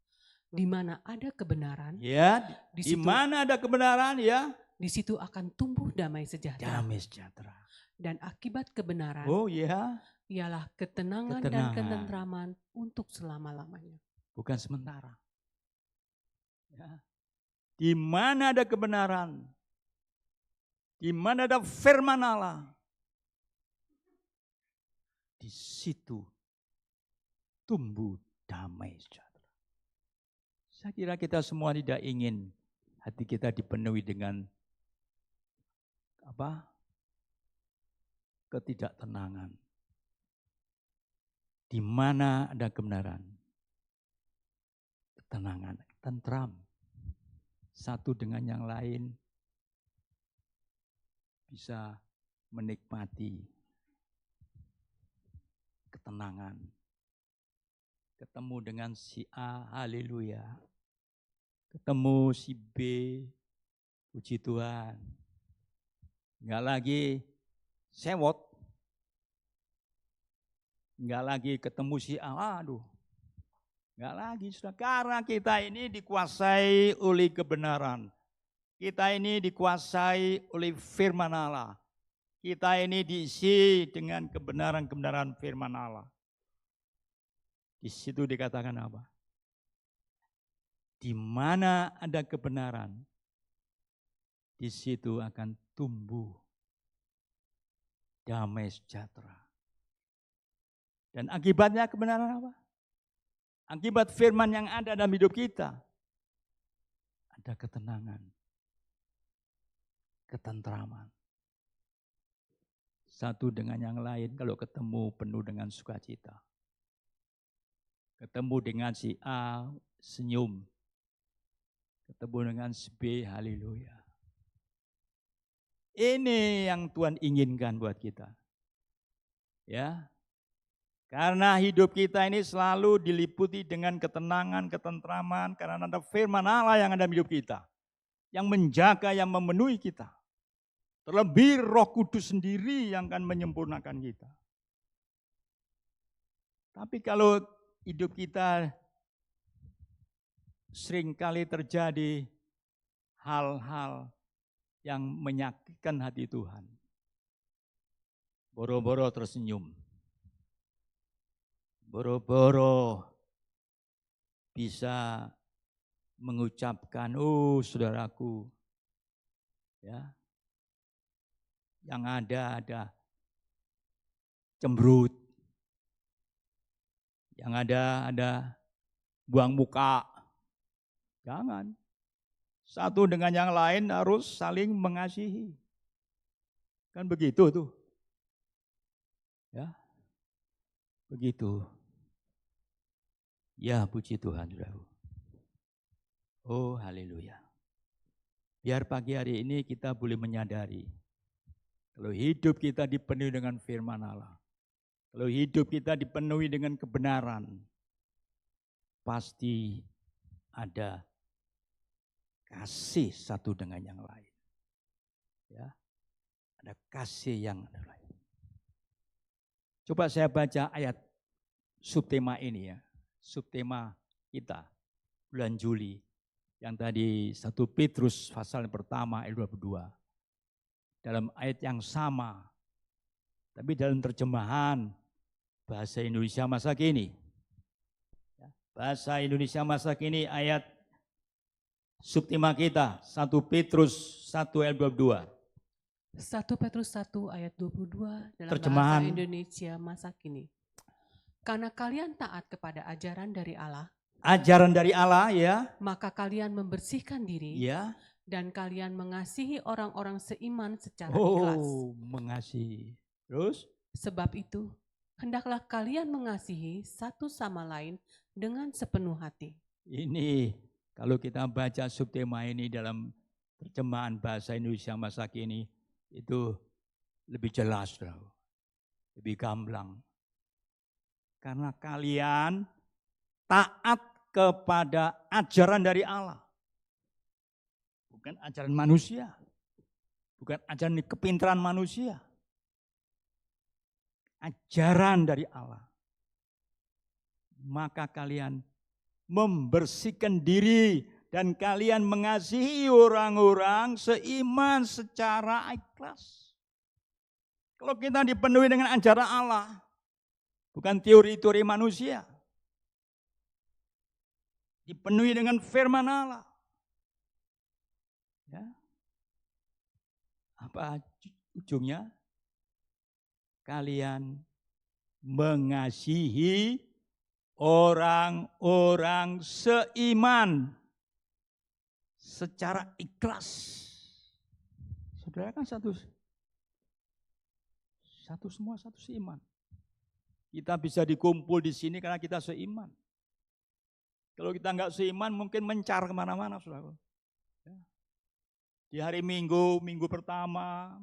Speaker 1: Di mana ada kebenaran,
Speaker 5: ya,
Speaker 1: di
Speaker 5: di mana ada kebenaran, ya,
Speaker 1: di situ akan tumbuh damai sejahtera.
Speaker 5: Damai sejahtera.
Speaker 1: Dan akibat kebenaran, ialah ketenangan dan ketentraman untuk selama-lamanya.
Speaker 5: Bukan sementara. Ya. Di mana ada kebenaran, di mana ada firman Allah, di situ tumbuh damai sejahtera. Saya kira kita semua tidak ingin hati kita dipenuhi dengan ketidaktenangan. Di mana ada kebenaran, ketenangan, tentram, satu dengan yang lain bisa menikmati ketenangan. Ketemu dengan si A, haleluya. Ketemu si B, puji Tuhan. Enggak lagi sewot. Enggak lagi ketemu si A, aduh. Enggak lagi, saudara. Karena kita ini dikuasai oleh kebenaran. Kita ini dikuasai oleh firman Allah. Kita ini diisi dengan kebenaran-kebenaran firman Allah. Di situ dikatakan apa? Di mana ada kebenaran, di situ akan tumbuh damai sejahtera. Dan akibatnya kebenaran apa? Akibat firman yang ada dalam hidup kita, ada ketenangan, ketentraman. Satu dengan yang lain kalau ketemu penuh dengan sukacita. Ketemu dengan si A, senyum. Ketemu dengan si B, haleluya. Ini yang Tuhan inginkan buat kita. Ya. Karena hidup kita ini selalu diliputi dengan ketenangan, ketentraman, karena ada firman Allah yang ada di hidup kita. Yang menjaga, yang memenuhi kita. Terlebih Roh Kudus sendiri yang akan menyempurnakan kita. Tapi kalau hidup kita seringkali terjadi hal-hal yang menyakitkan hati Tuhan. Boro-boro tersenyum. Boro-boro bisa mengucapkan, oh saudaraku, ya, yang ada cemberut, yang ada buang muka. Jangan. Satu dengan yang lain harus saling mengasihi. Kan begitu tuh. Ya. Begitu. Ya, puji Tuhan, saudaraku. Oh, haleluya. Biar pagi hari ini kita boleh menyadari kalau hidup kita dipenuhi dengan firman Allah, kalau hidup kita dipenuhi dengan kebenaran, pasti ada kasih satu dengan yang lain. Ya, ada kasih yang lain. Coba saya baca ayat subtema ini ya, subtema kita bulan Juli yang tadi 1 Petrus pasal pertama ayat 22. Dalam ayat yang sama, tapi dalam terjemahan bahasa Indonesia masa kini. Bahasa Indonesia masa kini ayat subtema kita 1 Petrus 1 ayat 22.
Speaker 1: 1 Petrus 1 ayat 22 dalam
Speaker 5: Terjemahan
Speaker 1: bahasa Indonesia masa kini. Karena kalian taat kepada ajaran dari Allah,
Speaker 5: ajaran dari Allah ya,
Speaker 1: maka kalian membersihkan diri
Speaker 5: ya.
Speaker 1: dan kalian mengasihi orang-orang seiman secara ikhlas.
Speaker 5: Oh, mengasihi. Terus?
Speaker 1: Sebab itu, hendaklah kalian mengasihi satu sama lain dengan sepenuh hati.
Speaker 5: Ini kalau kita baca subtema ini dalam terjemahan bahasa Indonesia masa kini, itu lebih jelas, lebih gamblang. Karena kalian taat kepada ajaran dari Allah. Bukan ajaran manusia. Bukan ajaran kepintaran manusia. Ajaran dari Allah. Maka kalian membersihkan diri dan kalian mengasihi orang-orang seiman secara ikhlas. Kalau kita dipenuhi dengan ajaran Allah, bukan teori-teori manusia. Dipenuhi dengan firman Allah. Ya. Apa ujungnya? Kalian mengasihi orang-orang seiman secara ikhlas. Saudara kan satu semua satu seiman. Kita bisa dikumpul di sini karena kita seiman. Kalau kita enggak seiman mungkin mencar kemana-mana, saudara. Di hari Minggu pertama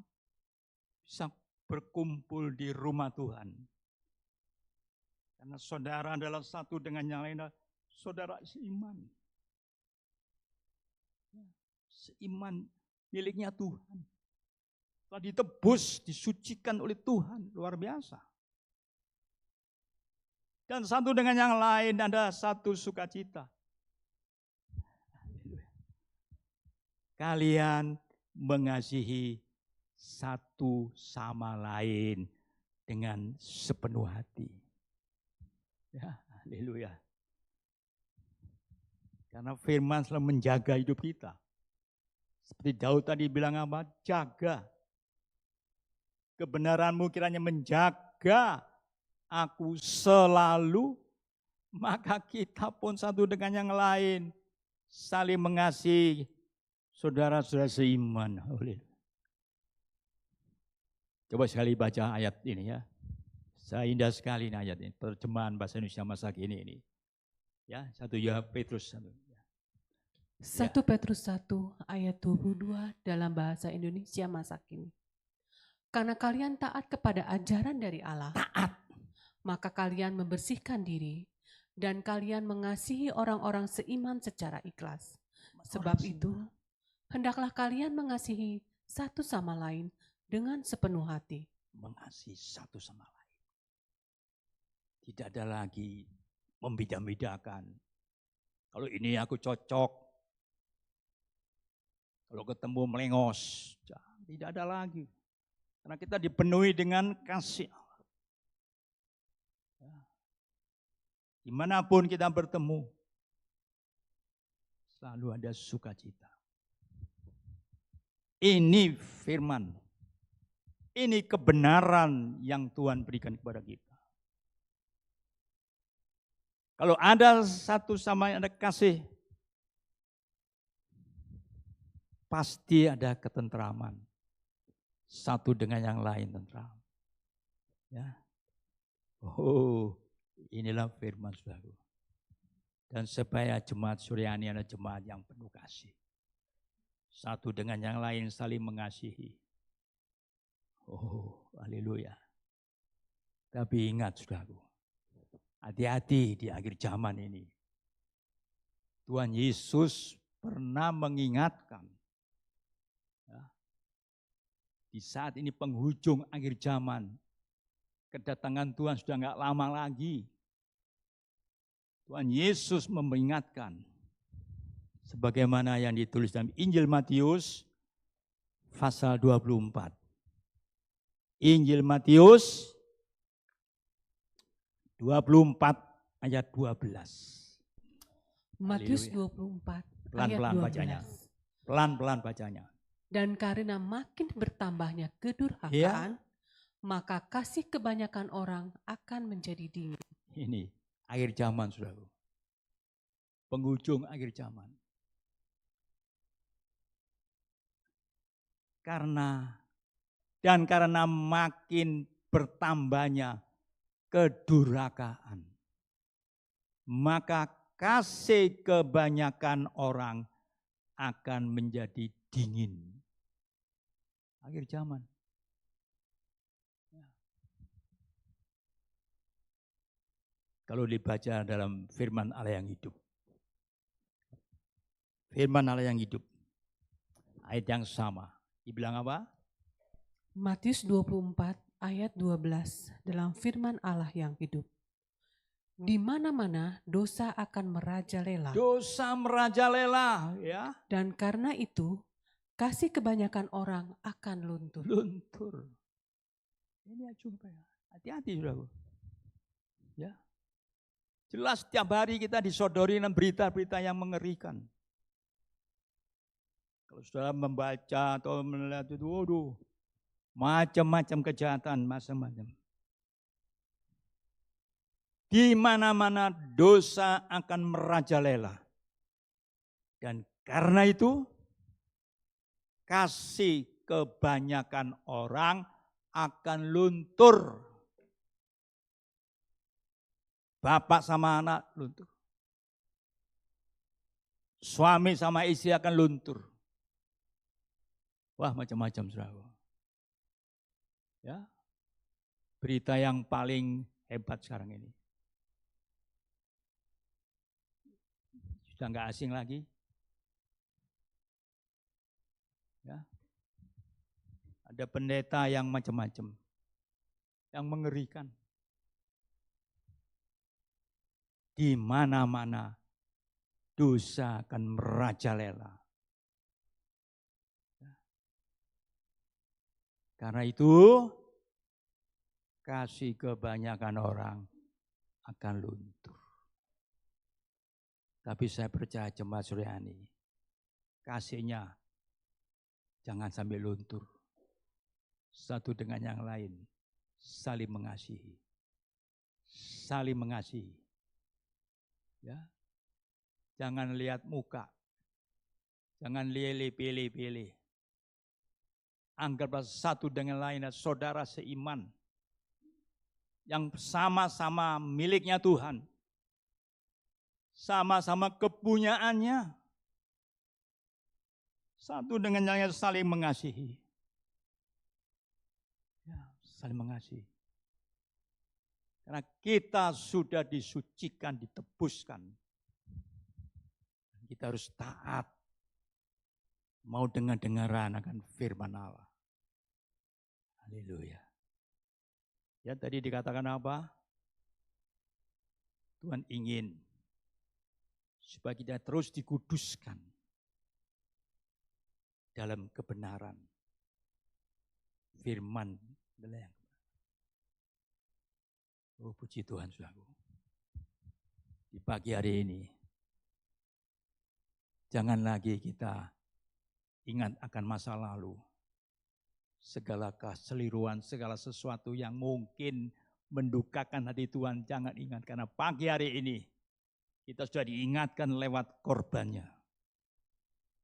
Speaker 5: bisa berkumpul di rumah Tuhan. Karena saudara adalah satu dengan yang lain, saudara seiman. Seiman miliknya Tuhan. Telah ditebus, disucikan oleh Tuhan, luar biasa. Dan satu dengan yang lain ada satu sukacita. Kalian mengasihi satu sama lain dengan sepenuh hati. Ya, haleluya. Karena firman selalu menjaga hidup kita. Seperti Daud tadi bilang apa? Jaga. Kebenaranmu kiranya menjaga aku selalu. Maka kita pun satu dengan yang lain saling mengasihi saudara-saudara seiman. Coba sekali baca ayat ini ya. Saya indah sekali ini ayat ini. Terjemahan bahasa Indonesia masa kini ini. Ya, 1 Petrus 1.
Speaker 1: 1 Petrus 1 ayat 22 dalam bahasa Indonesia masa kini. Karena kalian taat kepada ajaran dari Allah.
Speaker 5: Taat.
Speaker 1: Maka kalian membersihkan diri dan kalian mengasihi orang-orang seiman secara ikhlas. Sebab itu, hendaklah kalian mengasihi satu sama lain dengan sepenuh hati.
Speaker 5: Mengasihi satu sama lain. Tidak ada lagi membeda-bedakan. Kalau ini aku cocok. Kalau ketemu melengos. Tidak ada lagi. Karena kita dipenuhi dengan kasih Allah. Dimanapun kita bertemu. Selalu ada sukacita. Ini firman. Ini kebenaran yang Tuhan berikan kepada kita. Kalau ada satu sama yang ada kasih, pasti ada ketentraman. Satu dengan yang lain tentram. Ya. Oh, inilah firman saudara. Dan supaya jemaat Suryani adalah jemaat yang penuh kasih. Satu dengan yang lain saling mengasihi. Oh, haleluya. Tapi ingat saudara, hati-hati di akhir zaman ini. Tuhan Yesus pernah mengingatkan. Ya, di saat ini penghujung akhir zaman. Kedatangan Tuhan sudah enggak lama lagi. Tuhan Yesus mengingatkan. Sebagaimana yang ditulis dalam Injil Matius pasal 24. Injil Matius 24 ayat 12.
Speaker 1: Matius
Speaker 5: Haleluya.
Speaker 1: 24
Speaker 5: Pelan-pelan
Speaker 1: ayat 12.
Speaker 5: bacanya. Pelan-pelan bacanya.
Speaker 1: Dan karena makin bertambahnya kedurhakaan, maka kasih kebanyakan orang akan menjadi dingin.
Speaker 5: Ini akhir zaman, saudara. Penghujung akhir zaman. Karena makin bertambahnya kedurhakaan, maka kasih kebanyakan orang akan menjadi dingin. Akhir zaman. Kalau dibaca dalam firman Allah yang hidup. Firman Allah yang hidup. Ayat yang sama. Dibilang apa?
Speaker 1: Matius 24 ayat 12 dalam firman Allah yang hidup. Di mana-mana dosa akan merajalela.
Speaker 5: Dosa merajalela, ya.
Speaker 1: Dan karena itu kasih kebanyakan orang akan luntur.
Speaker 5: Luntur. Ini jumpa ya. Hati-hati saudara. Ya. Jelas setiap hari kita disodori dengan berita-berita yang mengerikan. Kalau saudara membaca atau melihat itu, waduh, macam-macam kejahatan, macam-macam. Di mana-mana dosa akan merajalela. Dan karena itu, kasih kebanyakan orang akan luntur. Bapak sama anak luntur. Suami sama istri akan luntur. Wah, macam-macam saudara. Ya. Berita yang paling hebat sekarang ini. Sudah nggak asing lagi. Ya. Ada pendeta yang macam-macam, yang mengerikan. Di mana-mana dosa akan merajalela. Karena itu, kasih kebanyakan orang akan luntur. Tapi saya percaya Jemaat Suryani, kasihnya jangan sampai luntur. Satu dengan yang lain, saling mengasihi. Saling mengasihi. Ya. Jangan lihat muka. Jangan pilih-pilih. Anggaplah satu dengan lain saudara seiman. Yang sama-sama miliknya Tuhan. Sama-sama kepunyaannya. Satu dengan yang lain saling mengasihi. Ya, saling mengasihi. Karena kita sudah disucikan, ditebuskan. Kita harus taat. Mau dengar-dengaran akan firman Allah. Haleluya. Ya tadi dikatakan apa? Tuhan ingin supaya kita terus dikuduskan dalam kebenaran. Firman adalah yang oh puji Tuhan saudaraku. Di pagi hari ini, jangan lagi kita ingat akan masa lalu. Segala keseliruan, segala sesuatu yang mungkin mendukakan hati Tuhan, jangan ingat. Karena pagi hari ini, kita sudah diingatkan lewat korbannya.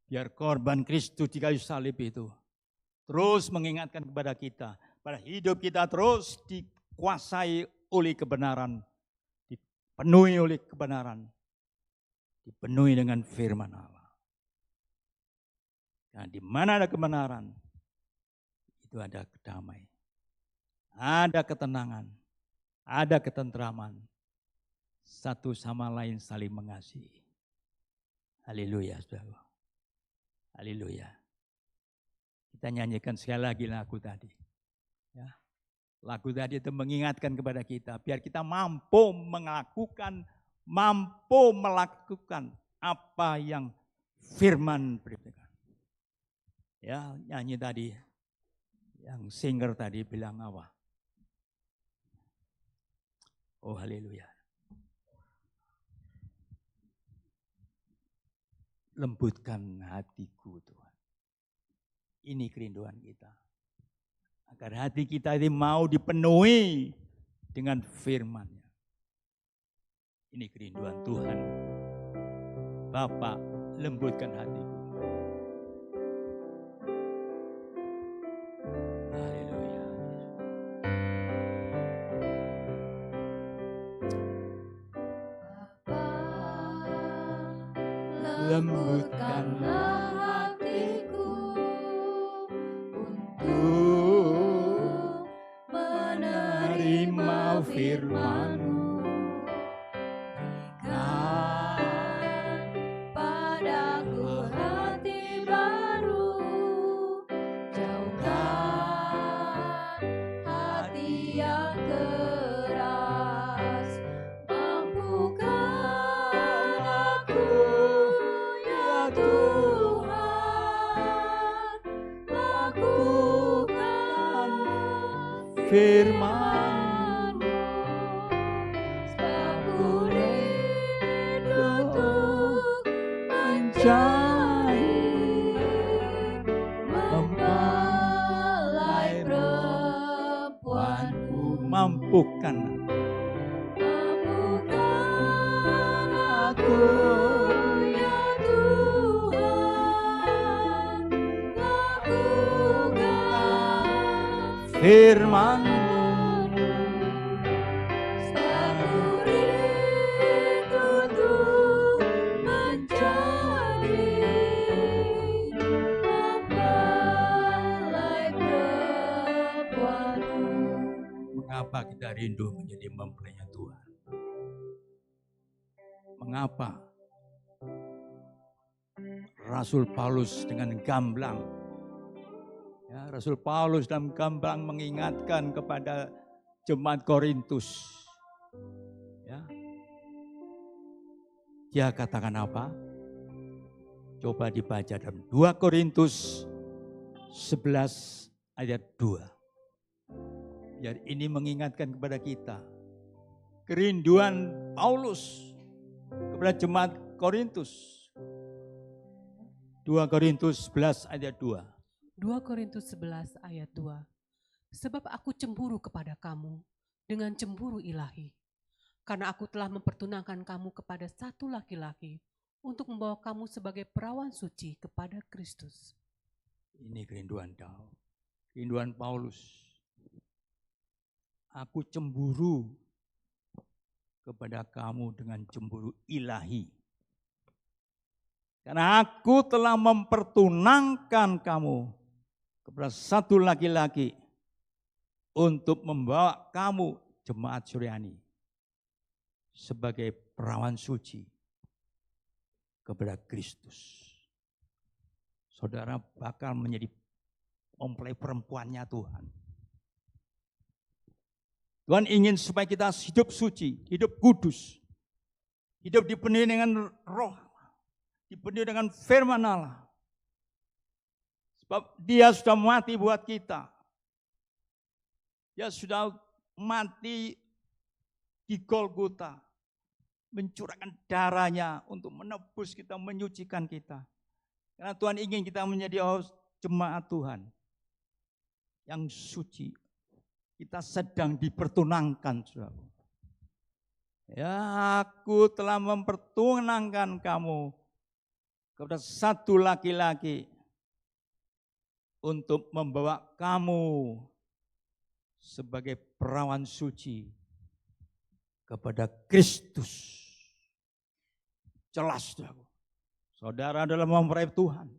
Speaker 5: Biar korban Kristus di kayu salib itu terus mengingatkan kepada kita. Pada hidup kita terus dikuasai oleh kebenaran, dipenuhi oleh kebenaran, dipenuhi dengan firman Allah. Dan di mana ada kebenaran, itu ada damai, ada ketenangan, ada ketentraman, satu sama lain saling mengasihi. Haleluya, saudara. Haleluya. Kita nyanyikan sekali lagi lagu tadi. Ya. Lagu tadi itu mengingatkan kepada kita, biar kita mampu melakukan apa yang firman beritakan. Ya, nyanyi tadi, yang singer tadi bilang apa? Oh haleluya. Lembutkan hatiku Tuhan. Ini kerinduan kita. Agar hati kita ini mau dipenuhi dengan firman-Nya. Ini kerinduan Tuhan. Bapa, lembutkan hatiku. Haleluya. Lembutkanlah hatiku untuk menerima firman-Mu. Berikan padaku hati baru, jauhkan hati yang keras. Mampukan aku ya Tuhan, lakukan firman-Mu, sebab ku rindu untuk menjadi mempelai perempuan-Mu. Mampukan aku ya Tuhan, lakukan firman-Mu, sebab ku rindu untuk menjadi mempelai perempuan-Mu. Mengapa kita rindu menjadi mempelai Tuhan? Mengapa? Rasul Paulus dengan gamblang. Ya, Rasul Paulus dalam gamblang mengingatkan kepada jemaat Korintus. Ya. Dia katakan apa? Coba dibaca dalam 2 Korintus 11 ayat 2. Biar ini mengingatkan kepada kita kerinduan Paulus kepada jemaat Korintus. 2 Korintus 11 ayat 2.
Speaker 1: 2 Korintus 11 ayat 2. Sebab aku cemburu kepada kamu dengan cemburu ilahi. Karena aku telah mempertunangkan kamu kepada satu laki-laki untuk membawa kamu sebagai perawan suci kepada Kristus.
Speaker 5: Ini kerinduan Paulus. Aku cemburu kepada kamu dengan cemburu ilahi. Karena aku telah mempertunangkan kamu kepada satu laki-laki untuk membawa kamu, jemaat Suryani, sebagai perawan suci kepada Kristus. Saudara bakal menjadi mempelai perempuannya Tuhan. Tuhan ingin supaya kita hidup suci, hidup kudus, hidup dipenuhi dengan roh, dipenuhi dengan firman Allah. Sebab dia sudah mati buat kita. Dia sudah mati di Golgota, mencurahkan darahnya untuk menebus kita, menyucikan kita. Karena Tuhan ingin kita menjadi jemaat Tuhan yang suci. Kita sedang dipertunangkan, saudara. Ya, aku telah mempertunangkan kamu kepada satu laki-laki untuk membawa kamu sebagai perawan suci kepada Kristus. Jelas, saudara. Saudara adalah mempelai Tuhan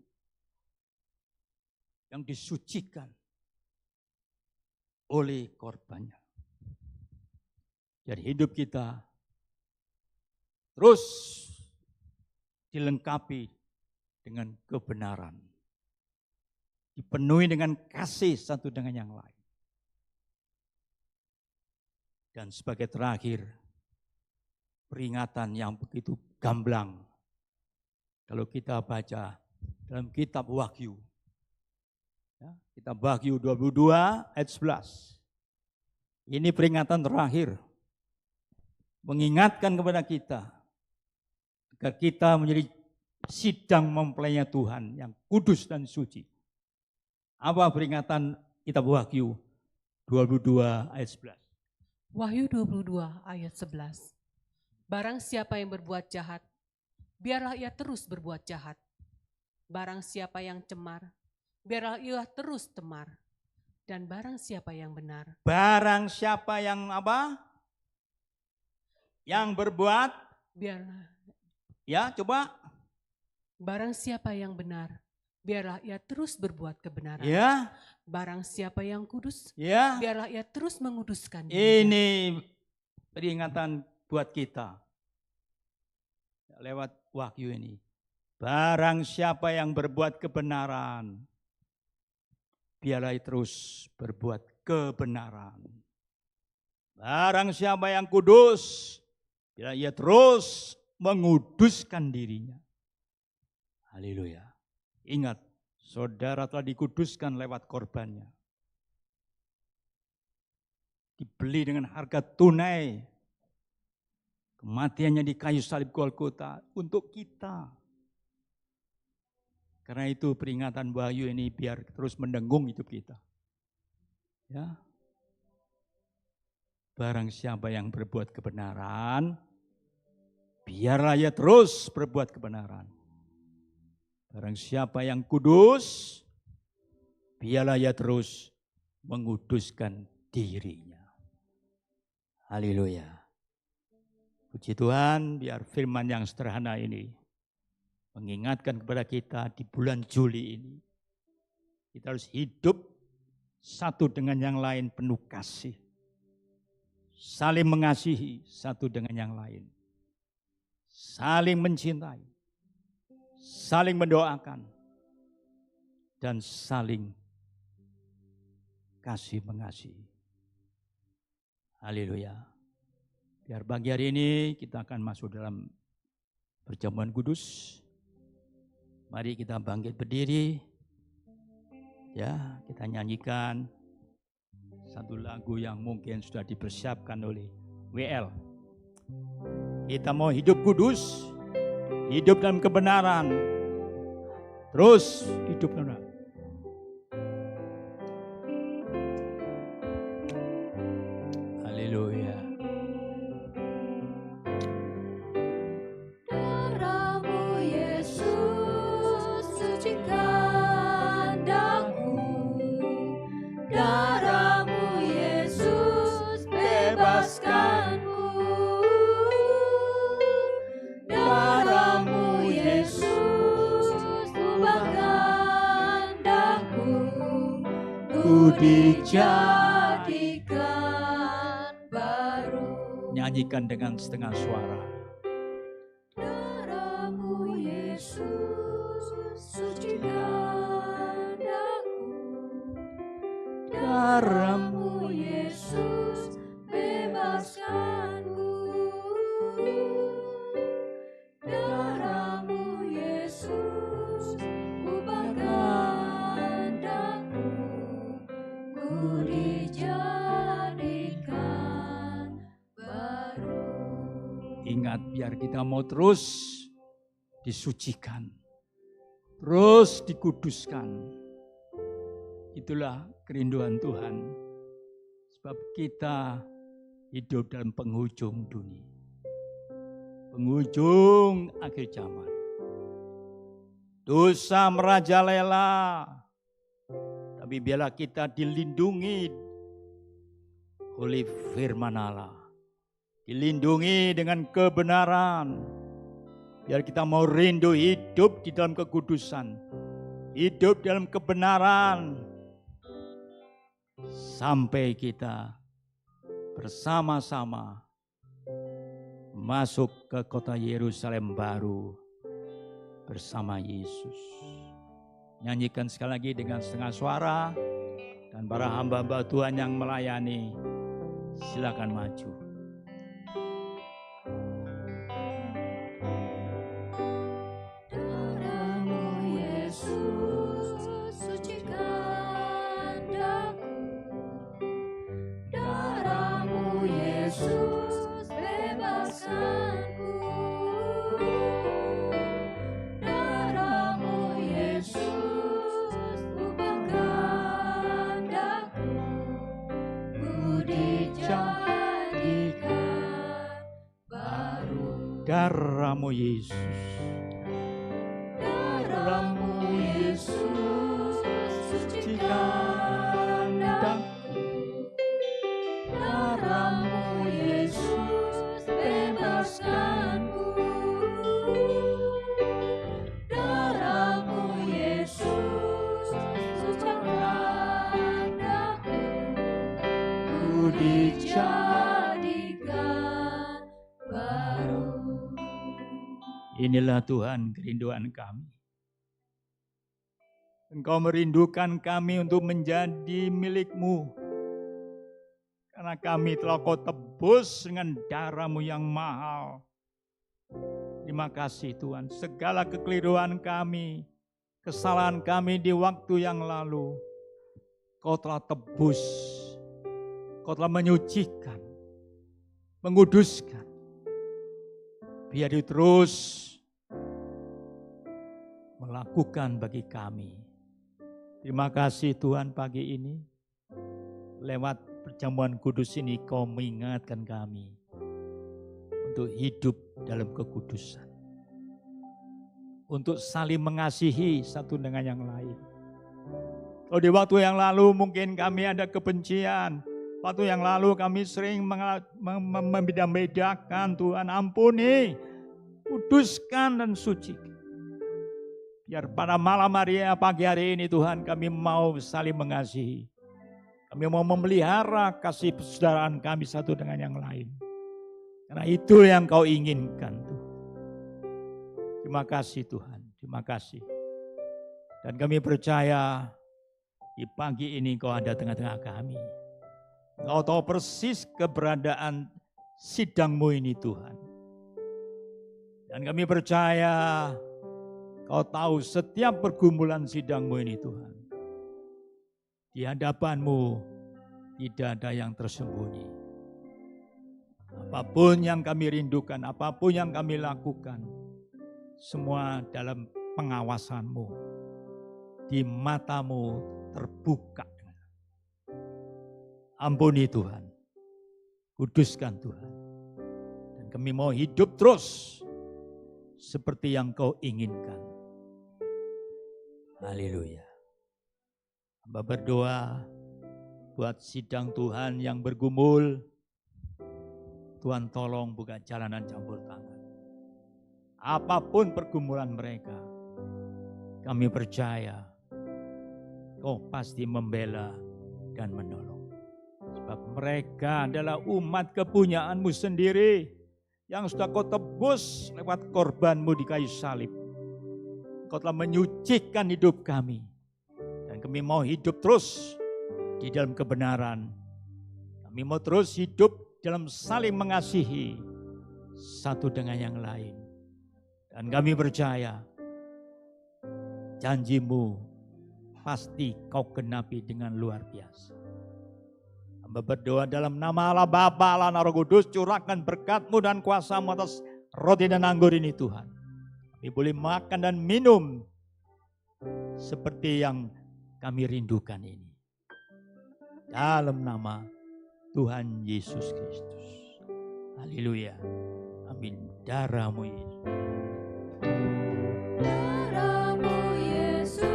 Speaker 5: yang disucikan oleh korbannya. Jadi hidup kita terus dilengkapi dengan kebenaran. Dipenuhi dengan kasih satu dengan yang lain. Dan sebagai terakhir, peringatan yang begitu gamblang. Kalau kita baca dalam kitab Wahyu, ya, kitab Wahyu 22 ayat 11. Ini peringatan terakhir. Mengingatkan kepada kita agar kita menjadi sidang mempelainya Tuhan yang kudus dan suci. Apa peringatan kitab Wahyu 22 ayat 11?
Speaker 1: Wahyu 22 ayat 11. Barang siapa yang berbuat jahat, biarlah ia terus berbuat jahat. Barang siapa yang cemar, biarlah ia terus temar. Dan barang siapa yang benar.
Speaker 5: Barang siapa yang apa? Yang berbuat?
Speaker 1: Biarlah.
Speaker 5: Ya, coba.
Speaker 1: Barang siapa yang benar, biarlah ia terus berbuat kebenaran.
Speaker 5: Ya.
Speaker 1: Barang siapa yang kudus,
Speaker 5: Ya.
Speaker 1: biarlah ia terus menguduskan dirinya.
Speaker 5: Ini peringatan buat kita. Lewat Wahyu ini. Barang siapa yang berbuat kebenaran, biarlah ia terus berbuat kebenaran. Barang siapa yang kudus, biarlah ia terus menguduskan dirinya. Haleluya. Ingat, saudara telah dikuduskan lewat korbannya. Dibeli dengan harga tunai. Kematiannya di kayu salib Golgota untuk kita. Karena itu peringatan Wahyu ini biar terus mendengung hidup kita. Ya. Barang siapa yang berbuat kebenaran, biarlah ia terus berbuat kebenaran. Barang siapa yang kudus, biarlah ia terus menguduskan dirinya. Haleluya. Puji Tuhan, biar firman yang sederhana ini mengingatkan kepada kita di bulan Juli ini. Kita harus hidup satu dengan yang lain penuh kasih. Saling mengasihi satu dengan yang lain. Saling mencintai. saling mendoakan, dan saling kasih mengasihi. Haleluya. Biar pagi hari ini kita akan masuk dalam perjamuan kudus. Mari kita bangkit berdiri. Ya, kita nyanyikan satu lagu yang mungkin sudah dipersiapkan oleh WL. Kita mau hidup kudus, hidup dalam kebenaran, terus hidup benar. Haleluya.
Speaker 3: Darahmu Yesus sucikan daku, darahmu Yesus bebaskanku, darahmu Yesus ubahkan daku, ku dijadikan baru.
Speaker 5: Nyanyikan dengan setengah suara.
Speaker 3: Darahmu Yesus sucikan daku, darahmu Yesus bebaskanku, darahmu Yesus ubahkan daku, ku dijadikan baru.
Speaker 5: Ingat, biar kita mau terus disucikan, terus dikuduskan. Itulah kerinduan Tuhan. Sebab kita hidup dalam penghujung dunia, penghujung akhir zaman. Dosa merajalela, tapi biarlah kita dilindungi oleh firman Allah. Dilindungi dengan kebenaran. Biar kita mau rindu hidup di dalam kekudusan. Hidup dalam kebenaran. Sampai kita bersama-sama masuk ke kota Yerusalem baru bersama Yesus. Nyanyikan sekali lagi dengan setengah suara. Dan para hamba-hamba Tuhan yang melayani, silakan maju.
Speaker 3: Darahmu Yesus sucikan daku, darahmu Yesus bebaskanku, darahmu Yesus ubahkan daku, ku dijadikan baru.
Speaker 5: Darahmu Yesus.
Speaker 3: Darahmu Yesus sucikan daku, darahmu Yesus bebaskanku, darahmu Yesus sucikan daku, ku dijadikan baru.
Speaker 5: Inilah Tuhan kerinduan kami. Engkau merindukan kami untuk menjadi milik-Mu. Karena kami telah Kau tebus dengan darah-Mu yang mahal. Terima kasih Tuhan. Segala kekeliruan kami, kesalahan kami di waktu yang lalu, Kau telah tebus. Kau telah menyucikan, menguduskan. Biar itu terus melakukan bagi kami. Terima kasih Tuhan pagi ini. Lewat perjamuan kudus ini Kau mengingatkan kami untuk hidup dalam kekudusan. Untuk saling mengasihi satu dengan yang lain. Kalau di waktu yang lalu mungkin kami ada kebencian. Waktu yang lalu kami sering membeda-bedakan. Tuhan ampuni, kuduskan dan sucikan. Biar pada malam hari, pagi hari ini Tuhan kami mau saling mengasihi. Kami mau memelihara kasih persaudaraan kami satu dengan yang lain. Karena itu yang Kau inginkan Tuhan. Terima kasih Tuhan. Terima kasih. Dan kami percaya di pagi ini Engkau ada tengah-tengah kami. Engkau tahu persis keberadaan sidang-Mu ini Tuhan. Dan kami percaya Kau tahu setiap pergumulan sidang-Mu ini Tuhan. Di hadapan-Mu tidak ada yang tersembunyi. Apapun yang kami rindukan, apapun yang kami lakukan, semua dalam pengawasan-Mu. Di mata-Mu terbuka. Ampuni Tuhan. Kuduskan Tuhan. Dan kami mau hidup terus seperti yang Kau inginkan. Haleluya. Hamba berdoa buat sidang Tuhan yang bergumul. Tuhan tolong buka jalan dan campur tangan. Apapun pergumulan mereka, kami percaya Kau pasti membela dan menolong. Sebab mereka adalah umat kepunyaan-Mu sendiri yang sudah Kau tebus lewat korban-Mu di kayu salib. Kau telah menyucikan hidup kami. Dan kami mau hidup terus di dalam kebenaran. Kami mau terus hidup dalam saling mengasihi satu dengan yang lain. Dan kami percaya janji-Mu pasti Kau genapi dengan luar biasa. Hamba berdoa dalam nama Allah Bapa, Allah dan Roh Kudus, curahkan berkat-Mu dan kuasa-Mu atas roti dan anggur ini Tuhan. Kami boleh makan dan minum seperti yang kami rindukan ini. Dalam nama Tuhan Yesus Kristus. Haleluya. Amin. Darah-Mu Yesus.
Speaker 6: Darah-Mu Yesus,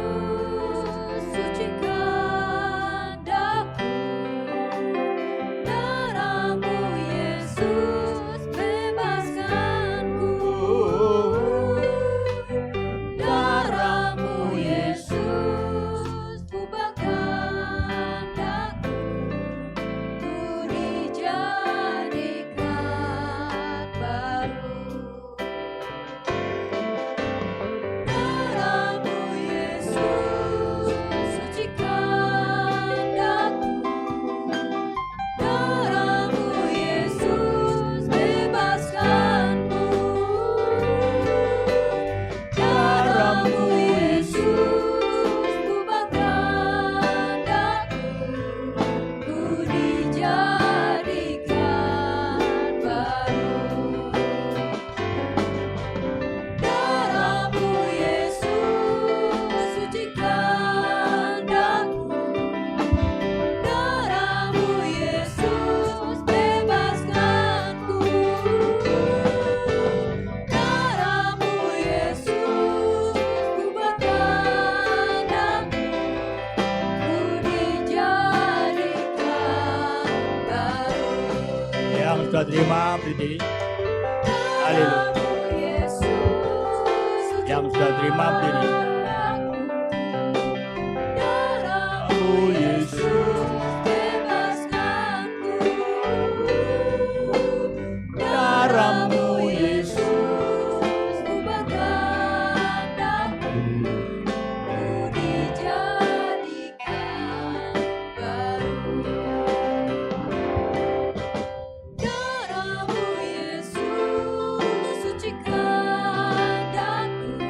Speaker 6: sucikan daku. Darah-Mu Yesus, bebaskanku. Darah-Mu Yesus, ubahkan daku. Ku dijadikan baru. Darah-Mu Yesus, sucikan daku. Darah-Mu Yesus, bebaskanku. Darah-Mu Yesus, ubahkan daku. Ku dijadikan baru. Darah-Mu Yesus, sucikan daku. Darah-Mu Yesus, bebaskanku. Darah-Mu Yesus, ubahkan daku. Ku dijadikan baru.
Speaker 5: Yang sudah terima berdiri. Haleluya.
Speaker 6: Darah-Mu Yesus,
Speaker 5: Yang sudah terima berdiri.
Speaker 6: Darah-Mu Yesus, bebaskanku. Darah-Mu Yesus, ubahkan daku. Ku dijadikan baru. Darah-Mu Yesus, sucikan daku.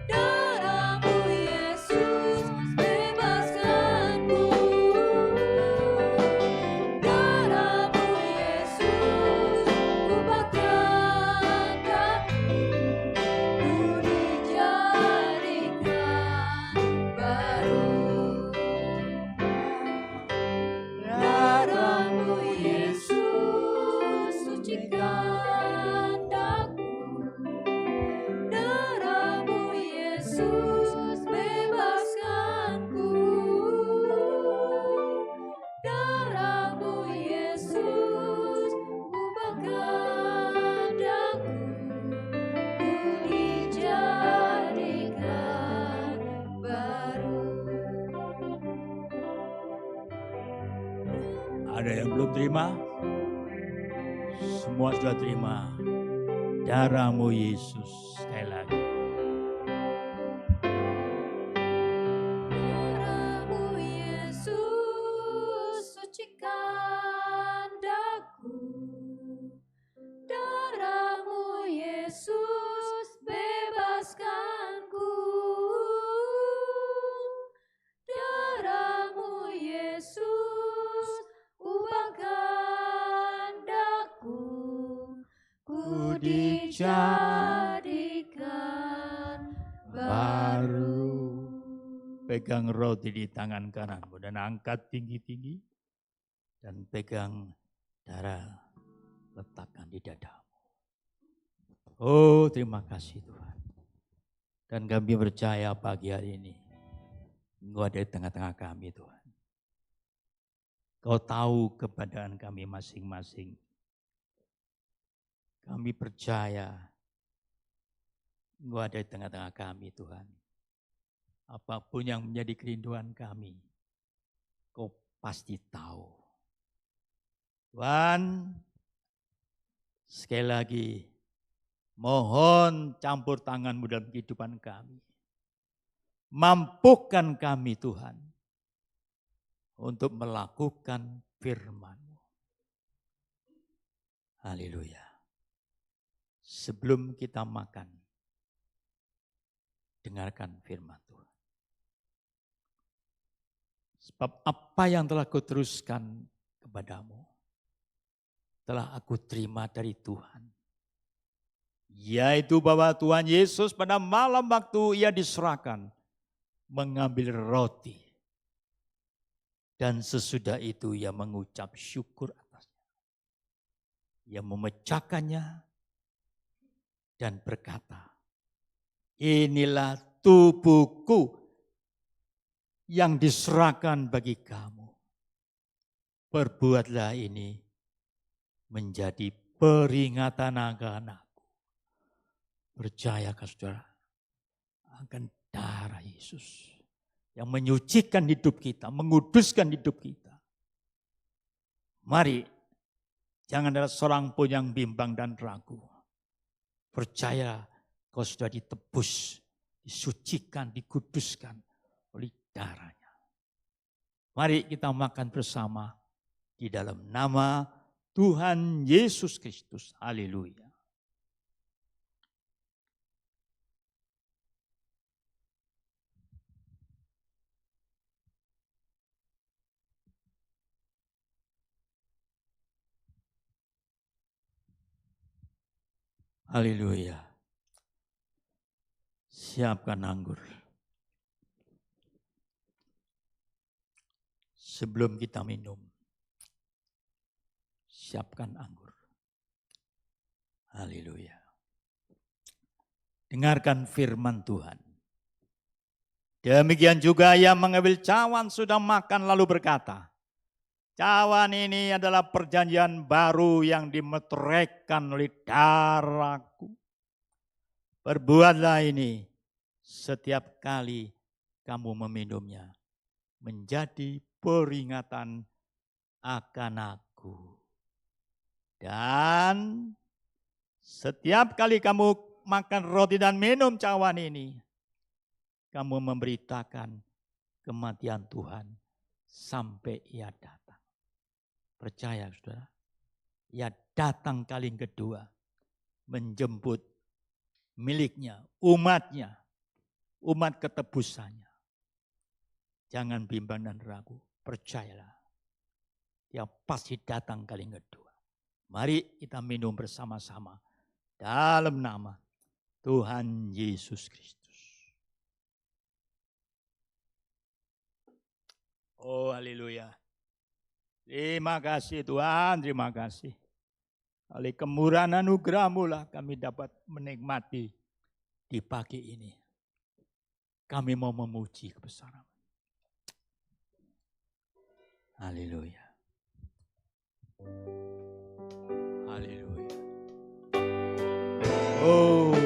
Speaker 6: Darah-Mu Yesus, bebaskanku. Darah-Mu Yesus, ubahkan daku. Ku dijadikan baru. Darah-Mu Yesus, sucikan daku. Darah-Mu Yesus, bebaskanku. Darah-Mu Yesus, ubahkan daku. Ku dijadikan baru.
Speaker 5: Ada yang belum terima? Semua sudah terima. Darah-Mu Yesus. Sekali lagi.
Speaker 6: jadikan baru.
Speaker 5: Pegang roti di tangan kananmu dan angkat tinggi-tinggi. Dan pegang darah, letakkan di dadamu. Oh, terima kasih Tuhan. Dan kami percaya pagi hari ini, Engkau ada di tengah-tengah kami Tuhan. Kau tahu keadaan kami masing-masing. Kami percaya Engkau ada di tengah-tengah kami Tuhan. Apapun yang menjadi kerinduan kami, Kau pasti tahu. Tuhan, sekali lagi mohon campur tangan-Mu dalam kehidupan kami. Mampukan kami Tuhan untuk melakukan firman-Mu. Haleluya. Sebelum kita makan, dengarkan firman Tuhan. Sebab apa yang telah Kau teruskan kepadamu, telah aku terima dari Tuhan. Yaitu bahwa Tuhan Yesus pada malam waktu Ia diserahkan, mengambil roti. Dan sesudah itu Ia mengucap syukur atasnya. Ia memecahkannya dan berkata, inilah tubuhku yang diserahkan bagi kamu. Perbuatlah ini menjadi peringatan akan aku. Percayakah saudara akan darah Yesus yang menyucikan hidup kita, menguduskan hidup kita. Mari, jangan ada seorang pun yang bimbang dan ragu. Percaya kau sudah ditebus, disucikan, dikuduskan oleh darahnya. Mari kita makan bersama di dalam nama Tuhan Yesus Kristus. Haleluya. Haleluya. Siapkan anggur. Sebelum kita minum, siapkan anggur. Haleluya. Dengarkan firman Tuhan. Demikian juga ia mengambil cawan sudah makan lalu berkata, cawan ini adalah perjanjian baru yang dimeteraikan oleh darahku. Perbuatlah ini setiap kali kamu meminumnya, menjadi peringatan akan aku. Dan setiap kali kamu makan roti dan minum cawan ini, kamu memberitakan kematian Tuhan sampai Ia datang. Percaya saudara, Ia datang kali kedua, menjemput miliknya, umatnya, umat ketebusannya. Jangan bimbang dan ragu, percayalah. Dia pasti datang kali kedua. Mari kita minum bersama-sama dalam nama Tuhan Yesus Kristus. Oh haleluya. Terima kasih Tuhan, terima kasih. Oleh kemurahan anugerah-Mu lah kami dapat menikmati di pagi ini. Kami mau memuji kebesaran. Haleluya. Haleluya. Oh.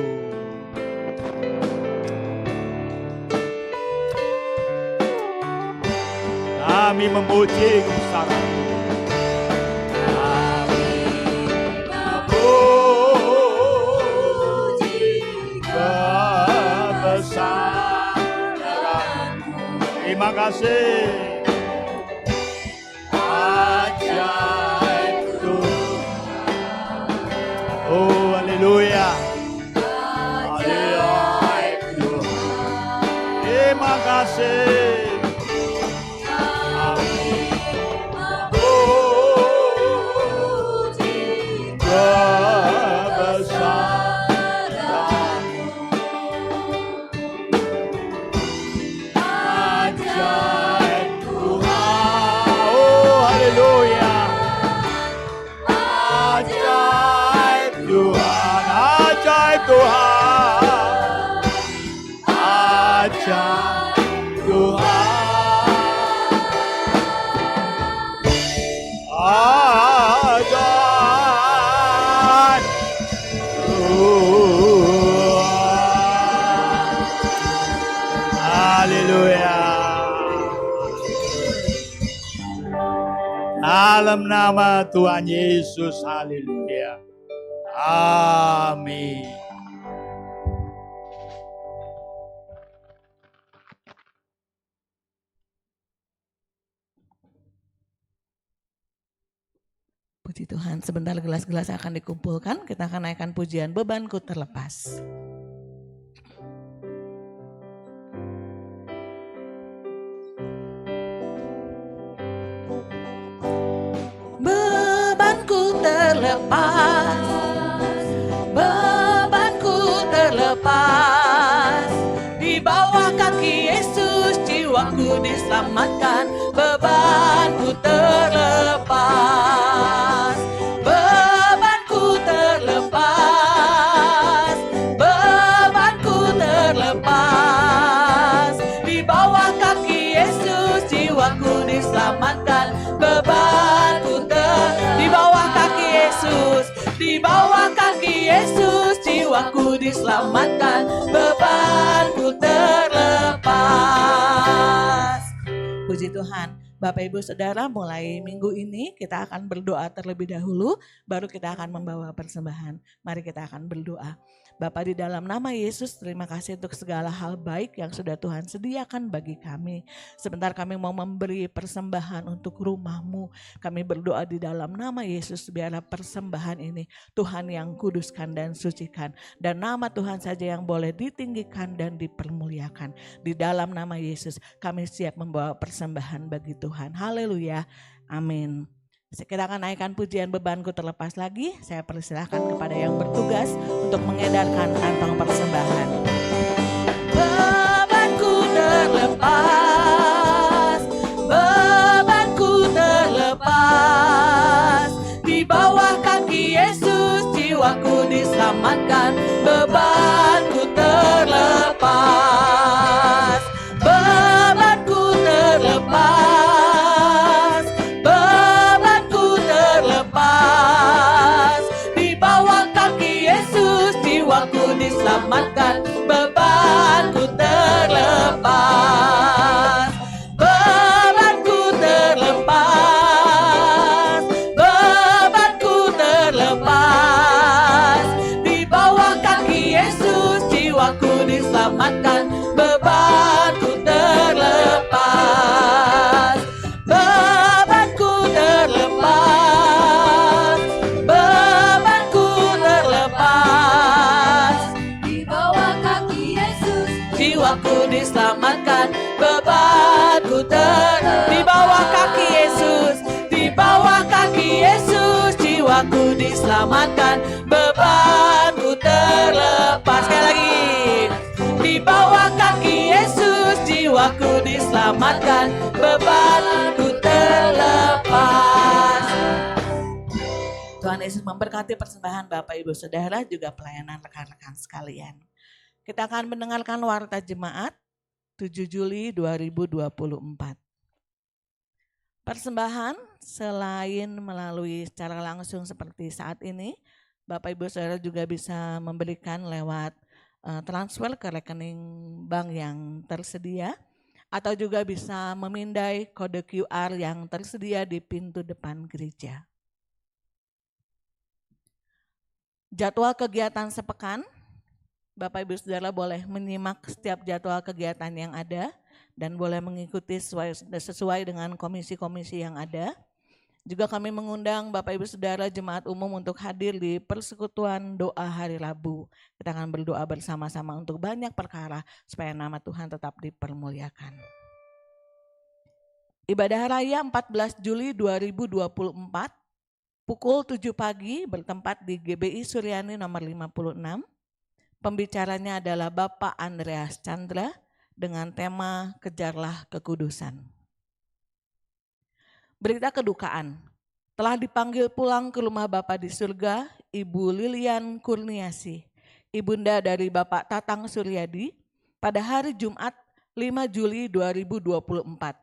Speaker 5: Kami memuji kebesaran. Kami memuji kebesaran-Mu. Terima kasih. Ajaib Tuhan. Oh haleluya. Ajaib Tuhan. Terima kasih. Ajaib Tuhan. Oh haleluya. Ajaib Tuhan. Ajaib Tuhan. Ajaib Tuhan. Ajaib Tuhan. Haleluya. Dalam nama Tuhan Yesus, haleluya. Amin.
Speaker 2: Puji Tuhan, sebentar gelas-gelas akan dikumpulkan, kita akan naikkan pujian Bebanku Terlepas. Bebanku terlepas, bebanku terlepas, di bawah kaki Yesus jiwaku diselamatkan, bebanku terlepas, bebanku terlepas, bebanku terlepas, di bawah kaki Yesus jiwaku diselamatkan, bebanku di bawah kaki Yesus, di bawah kaki Yesus jiwaku diselamatkan, bebanku terlepas. Puji Tuhan. Bapak Ibu Saudara, mulai minggu ini kita akan berdoa terlebih dahulu, baru kita akan membawa persembahan. Mari kita akan berdoa. Bapa, di dalam nama Yesus, terima kasih untuk segala hal baik yang sudah Tuhan sediakan bagi kami. Sebentar kami mau memberi persembahan untuk rumah-Mu. Kami berdoa di dalam nama Yesus, biarlah persembahan ini Tuhan yang kuduskan dan sucikan. Dan nama Tuhan saja yang boleh ditinggikan dan dipermuliakan. Di dalam nama Yesus, kami siap membawa persembahan bagi Tuhan. Haleluya. Amin. Kita akan naikkan pujian Bebanku Terlepas lagi. Saya persilahkan kepada yang bertugas untuk mengedarkan kantong persembahan. Bebanku terlepas, bebanku terlepas, di bawah kaki Yesus jiwaku diselamatkan, bebanku terlepas, bebanku terlepas. Jiwaku diselamatkan, bebanku terlepas, bebanku terlepas, bebanku terlepas, di bawah kaki Yesus jiwaku diselamatkan, bebanku terlepas, bebanku terlepas, bebanku terlepas, jiwaku diselamatkan, bebanku di bawah kaki Yesus, di bawah kaki Yesus jiwaku diselamatkan, bebanku terlepas. Sekali lagi, di bawah kaki Yesus jiwaku diselamatkan, bebanku terlepas. Tuhan Yesus memberkati persembahan Bapak Ibu Saudara, juga pelayanan rekan-rekan sekalian. Kita akan mendengarkan warta jemaat 7 Juli 2024. Persembahan selain melalui secara langsung seperti saat ini, Bapak Ibu Saudara juga bisa memberikan lewat transfer ke rekening bank yang tersedia, atau juga bisa memindai kode QR yang tersedia di pintu depan gereja. Jadwal kegiatan sepekan, Bapak Ibu Saudara boleh menyimak setiap jadwal kegiatan yang ada dan boleh mengikuti sesuai dengan komisi-komisi yang ada. Juga kami mengundang Bapak Ibu Saudara jemaat umum untuk hadir di persekutuan doa hari Rabu. Kita akan berdoa bersama-sama untuk banyak perkara supaya nama Tuhan tetap dipermuliakan. Ibadah Raya 14 Juli 2024 pukul 7 pagi bertempat di GBI Suryani nomor 56. Pembicaranya adalah Bapak Andreas Chandra
Speaker 7: dengan tema Kejarlah Kekudusan. Berita kedukaan, telah dipanggil pulang ke rumah Bapa di surga Ibu Lilian Kurniasi, ibunda dari Bapak Tatang Suryadi, pada hari Jumat 5 Juli 2024.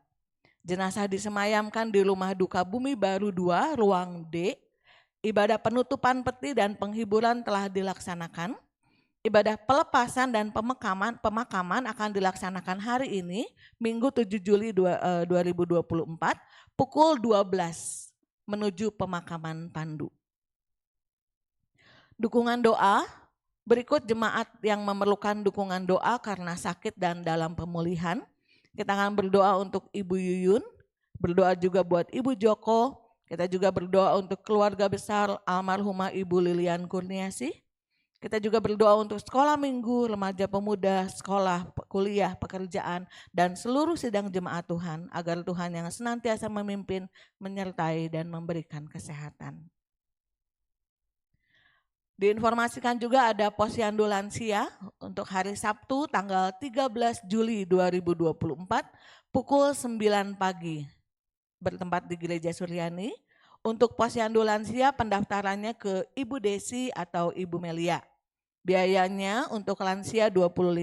Speaker 7: Jenazah disemayamkan di Rumah Duka Bumi Baru 2, Ruang D. Ibadah penutupan peti dan penghiburan telah dilaksanakan. Ibadah pelepasan dan pemakaman akan dilaksanakan hari ini, Minggu 7 Juli 2024, pukul 12 menuju pemakaman Pandu. Dukungan doa, berikut jemaat yang memerlukan dukungan doa karena sakit dan dalam pemulihan. Kita akan berdoa untuk Ibu Yuyun, berdoa juga buat Ibu Joko, kita juga berdoa untuk keluarga besar almarhumah Ibu Lilian Kurniasi. Kita juga berdoa untuk sekolah minggu, remaja pemuda, sekolah, kuliah, pekerjaan, dan seluruh sidang jemaat Tuhan, agar Tuhan yang senantiasa memimpin, menyertai, dan memberikan kesehatan. Diinformasikan juga ada posyandu lansia untuk hari Sabtu tanggal 13 Juli 2024 pukul 9 pagi bertempat di Gereja Suryani. Untuk posyandu lansia pendaftarannya ke Ibu Desi atau Ibu Melia. Biayanya untuk lansia 25.000,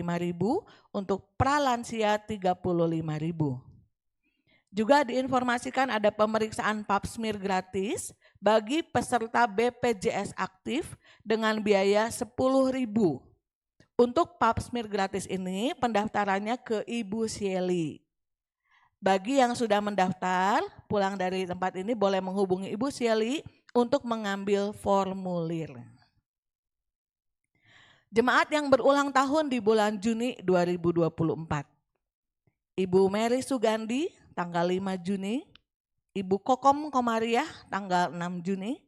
Speaker 7: untuk pralansia 35.000. Juga diinformasikan ada pemeriksaan pap smear gratis bagi peserta BPJS aktif dengan biaya 10.000. Untuk pap smear gratis ini pendaftarannya ke Ibu Sieli. Bagi yang sudah mendaftar pulang dari tempat ini boleh menghubungi Ibu Sieli untuk mengambil formulir. Jemaat yang berulang tahun di bulan Juni 2024. Ibu Mary Sugandi tanggal 5 Juni, Ibu Kokom Komariah tanggal 6 Juni,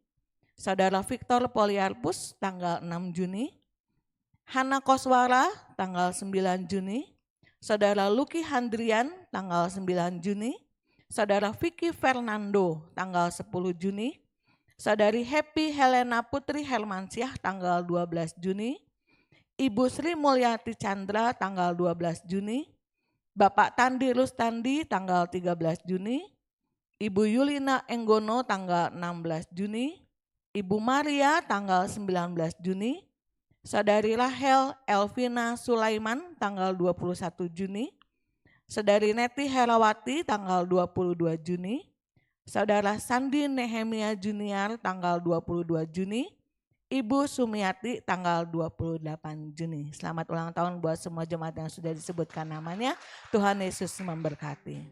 Speaker 7: Saudara Victor Poliarpus tanggal 6 Juni, Hana Koswara tanggal 9 Juni, Saudara Luki Handrian tanggal 9 Juni, Saudara Vicky Fernando tanggal 10 Juni, Saudari Happy Helena Putri Hermansyah tanggal 12 Juni, Ibu Sri Mulyati Chandra tanggal 12 Juni, Bapak Tandi Rustandi tanggal 13 Juni, Ibu Yulina Enggono tanggal 16 Juni, Ibu Maria tanggal 19 Juni, Saudari Rahel Elvina Sulaiman tanggal 21 Juni, Saudari Neti Herawati tanggal 22 Juni, Saudara Sandi Nehemia Junior tanggal 22 Juni, Ibu Sumiati tanggal 28 Juni. Selamat ulang tahun buat semua jemaat yang sudah disebutkan namanya. Tuhan Yesus memberkati.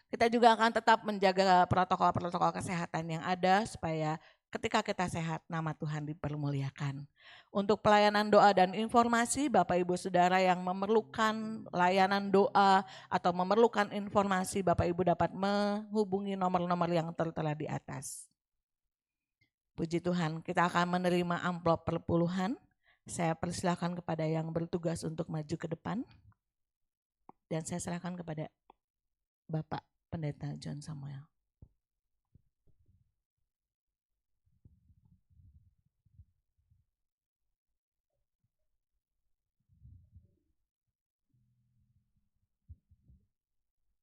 Speaker 7: Kita juga akan tetap menjaga protokol-protokol kesehatan yang ada supaya ketika kita sehat, nama Tuhan dipermuliakan. Untuk pelayanan doa dan informasi, Bapak Ibu Saudara yang memerlukan layanan doa atau memerlukan informasi, Bapak Ibu dapat menghubungi nomor-nomor yang tertera di atas. Puji Tuhan, kita akan menerima amplop perpuluhan. Saya persilakan kepada yang bertugas untuk maju ke depan. Dan saya serahkan kepada Bapak Pendeta John Samuel.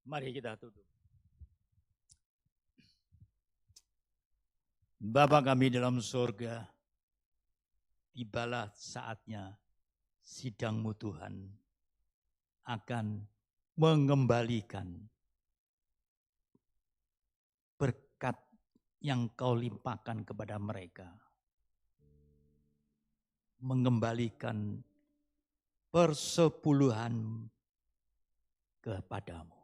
Speaker 5: Mari kita tutup. Bapa kami dalam surga, tibalah saatnya sidang-Mu Tuhan akan mengembalikan berkat yang Kau limpahkan kepada mereka. Mengembalikan persepuluhan kepadamu.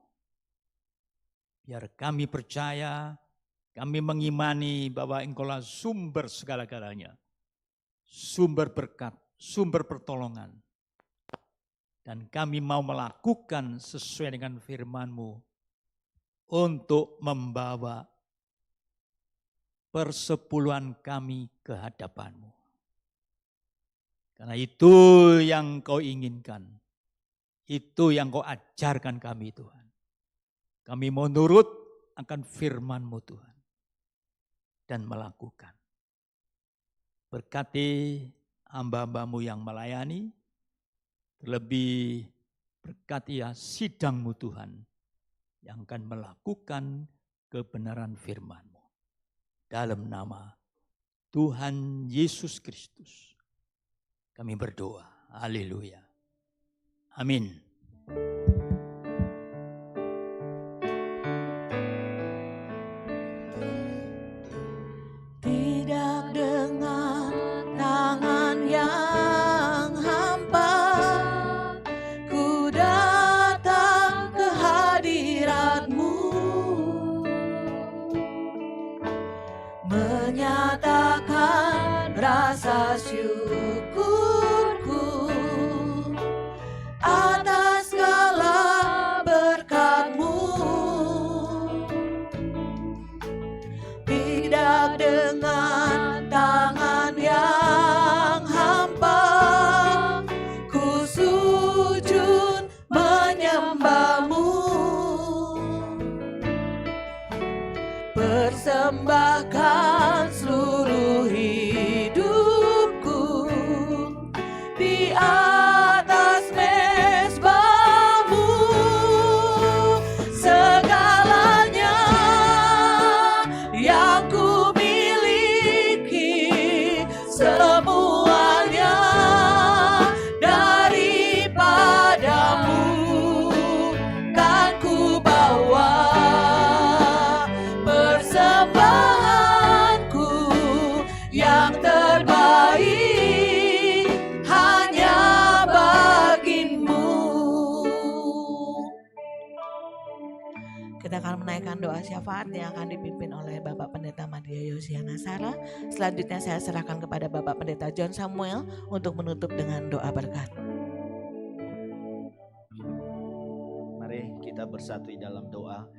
Speaker 5: Biar kami percaya, kami mengimani bahwa Engkaulah sumber segala-galanya. Sumber berkat, sumber pertolongan. Dan kami mau melakukan sesuai dengan firman-Mu untuk membawa persepuluhan kami ke hadapan-Mu. Karena itu yang Kau inginkan. Itu yang Kau ajarkan kami Tuhan. Kami mau nurut akan firman-Mu Tuhan. Dan melakukan. Berkati hamba-hamba-Mu yang melayani. Terlebih Berkati ya sidang-Mu Tuhan yang akan melakukan kebenaran firman-Mu. Dalam nama Tuhan Yesus Kristus kami berdoa. Haleluya. Amin.
Speaker 7: Tidak dengan tangan yang hampa, ku datang ke hadirat-Mu, menyatakan rasa syukurku atas segala berkat-Mu. Tidak dengan tangan yang hampa, ku sujud menyembah-Mu, persembahkan seluruh hidupku di atas mezbah-Mu, segalanya yang ku miliki, semuanya daripada-Mu kan ku bawa, persembahanku yang terbaik hanya bagi-Mu. Kita akan menaikkan doa syafaat yang akan dipimpin oleh Bapak Pendeta Madia Yosiana Sara. Selanjutnya saya serahkan kepada Bapak Pendeta John Samuel untuk menutup dengan doa berkat.
Speaker 8: Mari kita bersatu di dalam doa.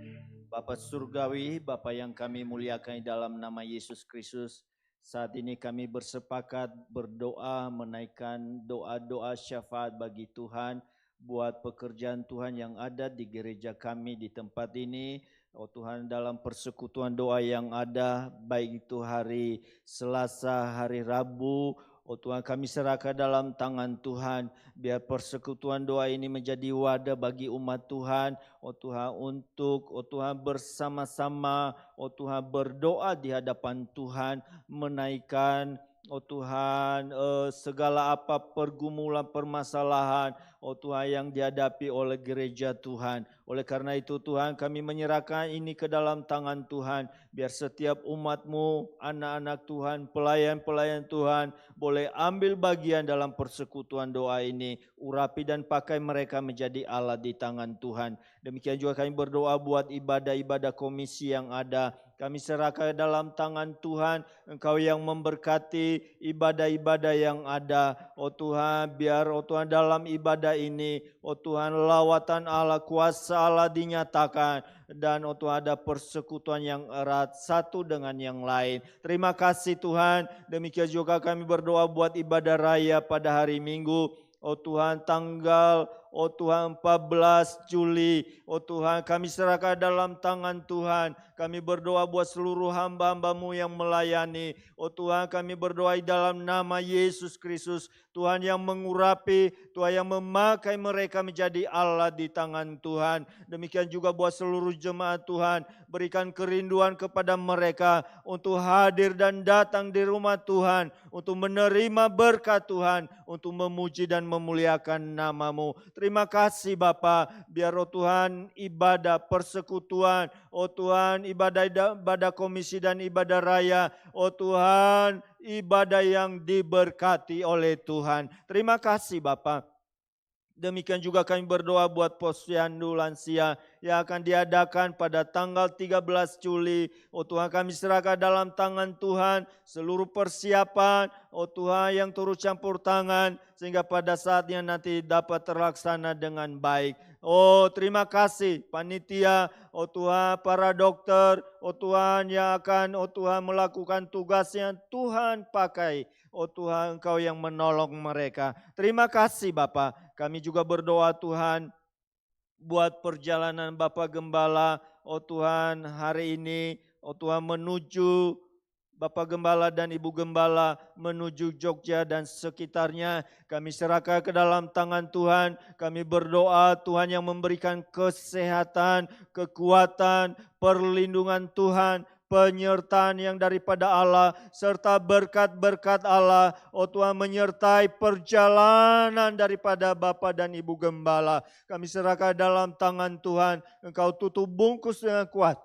Speaker 8: Bapa Surgawi, Bapa yang kami muliakan di dalam nama Yesus Kristus, saat ini kami bersepakat berdoa, menaikkan doa-doa syafaat bagi Tuhan, buat pekerjaan Tuhan yang ada di gereja kami di tempat ini. Oh Tuhan, dalam persekutuan doa yang ada, baik itu hari Selasa, hari Rabu, oh Tuhan, kami serahkan dalam tangan Tuhan, biar persekutuan doa ini menjadi wadah bagi umat Tuhan, oh Tuhan, untuk oh Tuhan bersama-sama, oh Tuhan berdoa di hadapan Tuhan, menaikkan oh Tuhan, segala apa pergumulan, permasalahan, oh Tuhan, yang dihadapi oleh gereja Tuhan. Oleh karena itu Tuhan, kami menyerahkan ini ke dalam tangan Tuhan, biar setiap umat-Mu, anak-anak Tuhan, pelayan-pelayan Tuhan, boleh ambil bagian dalam persekutuan doa ini, urapi dan pakai mereka menjadi alat di tangan Tuhan. Demikian juga kami berdoa buat ibadah-ibadah komisi yang ada. Kami serahkan dalam tangan Tuhan, Engkau yang memberkati ibadah-ibadah yang ada. Oh Tuhan, biar oh Tuhan dalam ibadah ini, oh Tuhan, lawatan Allah, kuasa Allah dinyatakan. Dan oh Tuhan, ada persekutuan yang erat satu dengan yang lain. Terima kasih Tuhan. Demikian juga kami berdoa buat ibadah raya pada hari Minggu. Oh Tuhan, tanggal oh Tuhan 14 Juli, oh Tuhan, kami serahkan dalam tangan Tuhan. Kami berdoa buat seluruh hamba-hamba-Mu yang melayani. Oh Tuhan, kami berdoa dalam nama Yesus Kristus, Tuhan yang mengurapi, Tuhan yang memakai mereka menjadi Allah di tangan Tuhan. Demikian juga buat seluruh jemaat Tuhan, berikan kerinduan kepada mereka untuk hadir dan datang di rumah Tuhan, untuk menerima berkat Tuhan, untuk memuji dan memuliakan nama-Mu. Terima kasih Bapa, biar oh Tuhan ibadah persekutuan, oh Tuhan ibadah komisi dan ibadah raya, oh Tuhan ibadah yang diberkati oleh Tuhan. Terima kasih Bapa. Demikian juga kami berdoa buat posyandu lansia yang akan diadakan pada tanggal 13 Juli. Oh Tuhan, kami serahkan dalam tangan Tuhan seluruh persiapan, oh Tuhan, yang turut campur tangan sehingga pada saatnya nanti dapat terlaksana dengan baik. Oh terima kasih panitia, oh Tuhan, para dokter, oh Tuhan, yang akan oh Tuhan melakukan tugasnya, Tuhan pakai. Oh Tuhan, Engkau yang menolong mereka. Terima kasih Bapa. Kami juga berdoa Tuhan buat perjalanan Bapak Gembala. Oh Tuhan, hari ini oh Tuhan menuju Bapak Gembala dan Ibu Gembala menuju Jogja dan sekitarnya. Kami serahkan ke dalam tangan Tuhan. Kami berdoa Tuhan yang memberikan kesehatan, kekuatan, perlindungan Tuhan, penyertaan yang daripada Allah, serta berkat-berkat Allah. Oh Tuhan, menyertai perjalanan daripada Bapak dan Ibu Gembala. Kami serahkan dalam tangan Tuhan. Engkau tutup bungkus dengan kuat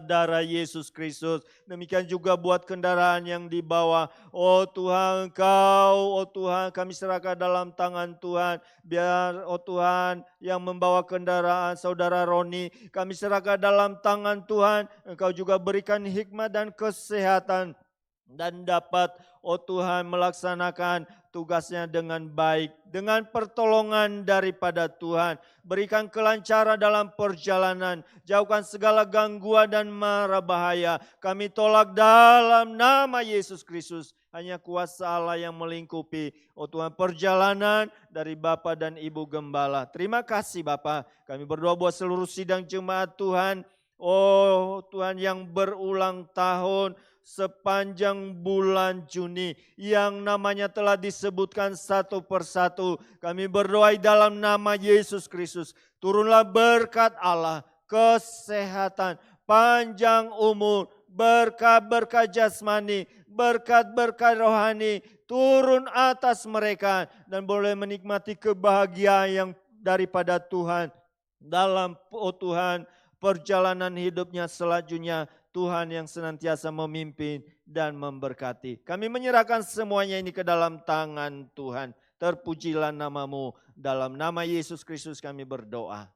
Speaker 8: darah Yesus Kristus. Demikian juga buat kendaraan yang dibawa. Oh Tuhan, Engkau, oh Tuhan, kami serahkan dalam tangan Tuhan. Biar, oh Tuhan, yang membawa kendaraan saudara Roni, kami serahkan dalam tangan Tuhan. Engkau juga berikan hikmat dan kesehatan, dan dapat, oh Tuhan, melaksanakan tugasnya dengan baik, dengan pertolongan daripada Tuhan. Berikan kelancaran dalam perjalanan, jauhkan segala gangguan dan mara bahaya. Kami tolak dalam nama Yesus Kristus. Hanya kuasa Allah yang melingkupi, oh Tuhan, perjalanan dari Bapak dan Ibu Gembala. Terima kasih Bapak, kami berdoa buat seluruh sidang jemaat Tuhan. Oh Tuhan, yang berulang tahun sepanjang bulan Juni, yang namanya telah disebutkan satu persatu. Kami berdoa dalam nama Yesus Kristus. Turunlah berkat Allah, kesehatan, panjang umur, berkat-berkat jasmani, berkat-berkat rohani, turun atas mereka. Dan boleh menikmati kebahagiaan yang daripada Tuhan. Dalam, oh Tuhan, perjalanan hidupnya selanjutnya. Tuhan yang senantiasa memimpin dan memberkati. Kami menyerahkan semuanya ini ke dalam tangan Tuhan. Terpujilah namamu. Dalam nama Yesus Kristus kami berdoa.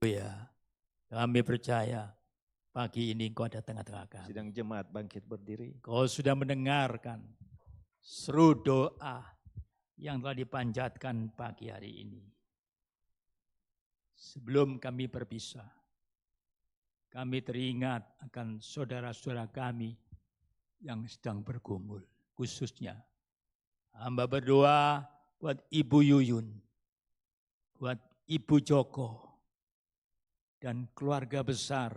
Speaker 5: Ya, kami percaya pagi ini Engkau ada tengah-tengah kami.
Speaker 8: Sidang jemaat bangkit berdiri.
Speaker 5: Kau sudah mendengarkan seru doa yang telah dipanjatkan pagi hari ini. Sebelum kami berpisah, kami teringat akan saudara-saudara kami yang sedang bergumul. Khususnya hamba berdoa buat Ibu Yuyun, buat Ibu Joko, dan keluarga besar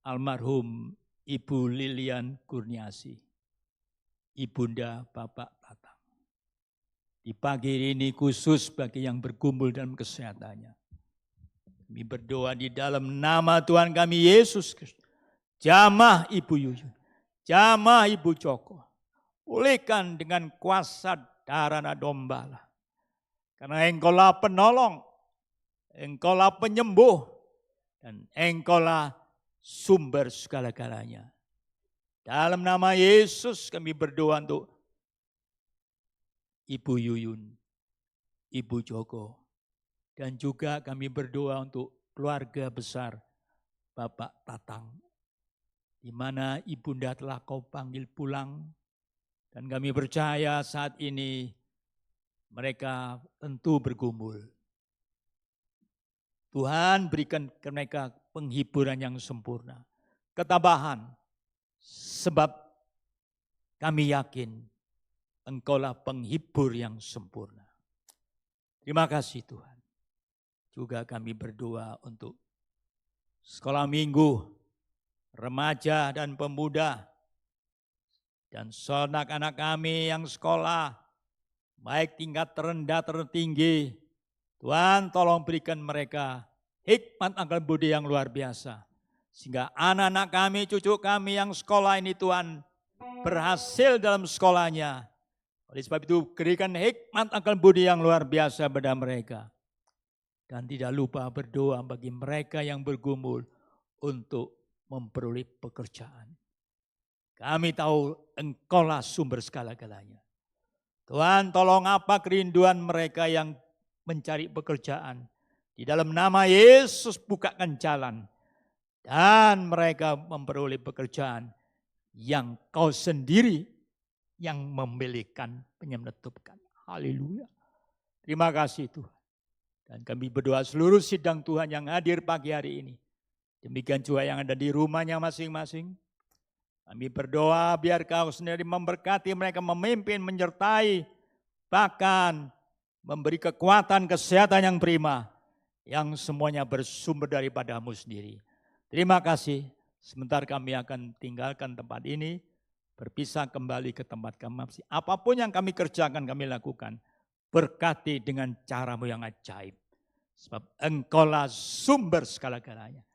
Speaker 5: almarhum Ibu Lilian Kurniasi, Ibunda Bapak Tatang. Di pagi ini khusus bagi yang bergumul dalam kesehatannya. Kami berdoa di dalam nama Tuhan kami Yesus Kristus. Jamah Ibu Yuyun, jamah Ibu Joko, pulihkan dengan kuasa darah Dombala. Karena Engkaulah penolong, Engkaulah penyembuh, dan Engkaulah sumber segala-galanya. Dalam nama Yesus kami berdoa untuk Ibu Yuyun, Ibu Joko, dan juga kami berdoa untuk keluarga besar Bapak Tatang, di mana Ibunda telah Kau panggil pulang, dan kami percaya saat ini mereka tentu bergumul. Tuhan berikan ke mereka penghiburan yang sempurna, ketabahan, sebab kami yakin Engkaulah penghibur yang sempurna. Terima kasih Tuhan. Juga kami berdoa untuk sekolah minggu, remaja dan pemuda, dan anak-anak kami yang sekolah, baik tingkat terendah tertinggi. Tuhan tolong berikan mereka hikmat akal budi yang luar biasa. Sehingga anak-anak kami, cucu kami yang sekolah ini Tuhan berhasil dalam sekolahnya. Oleh sebab itu berikan hikmat akal budi yang luar biasa pada mereka. Dan tidak lupa berdoa bagi mereka yang bergumul untuk memperoleh pekerjaan. Kami tahu Engkaulah sumber segala-galanya. Tuhan tolong apa kerinduan mereka yang mencari pekerjaan. Di dalam nama Yesus bukakan jalan. Dan mereka memperoleh pekerjaan yang Kau sendiri yang memilihkan, menentukan. Haleluya. Terima kasih Tuhan. Dan kami berdoa seluruh sidang Tuhan yang hadir pagi hari ini. Demikian juga yang ada di rumahnya masing-masing. Kami berdoa biar Kau sendiri memberkati mereka, memimpin, menyertai, bahkan memberi kekuatan kesehatan yang prima, yang semuanya bersumber daripada-Mu sendiri. Terima kasih. Sebentar kami akan tinggalkan tempat ini. berpisah kembali ke tempat kami. Apapun yang kami kerjakan, kami lakukan. Berkati dengan caramu yang ajaib. Sebab Engkaulah sumber segala-galanya.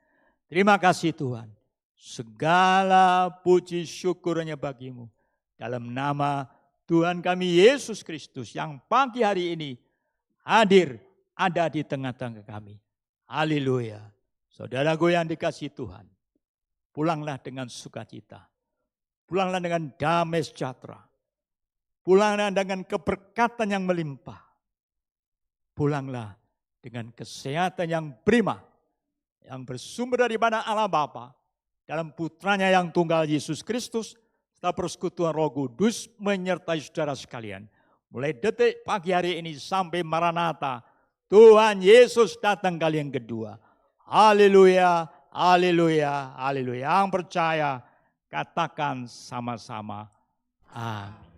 Speaker 5: Terima kasih Tuhan. Segala puji syukurnya bagimu. Dalam nama Tuhan kami Yesus Kristus yang pagi hari ini hadir ada di tengah-tengah kami. Haleluya. Saudaraku yang dikasihi Tuhan, pulanglah dengan sukacita. Pulanglah dengan damai sejahtera. Pulanglah dengan keberkatan yang melimpah. Pulanglah dengan kesehatan yang prima. Yang bersumber daripada Allah Bapa. Dalam putranya yang tunggal Yesus Kristus. Serta persekutuan Roh Kudus menyertai saudara sekalian. Mulai detik pagi hari ini sampai Maranatha. Tuhan Yesus datang kali yang kedua. Haleluya, haleluya, haleluya. Yang percaya katakan sama-sama. Amin.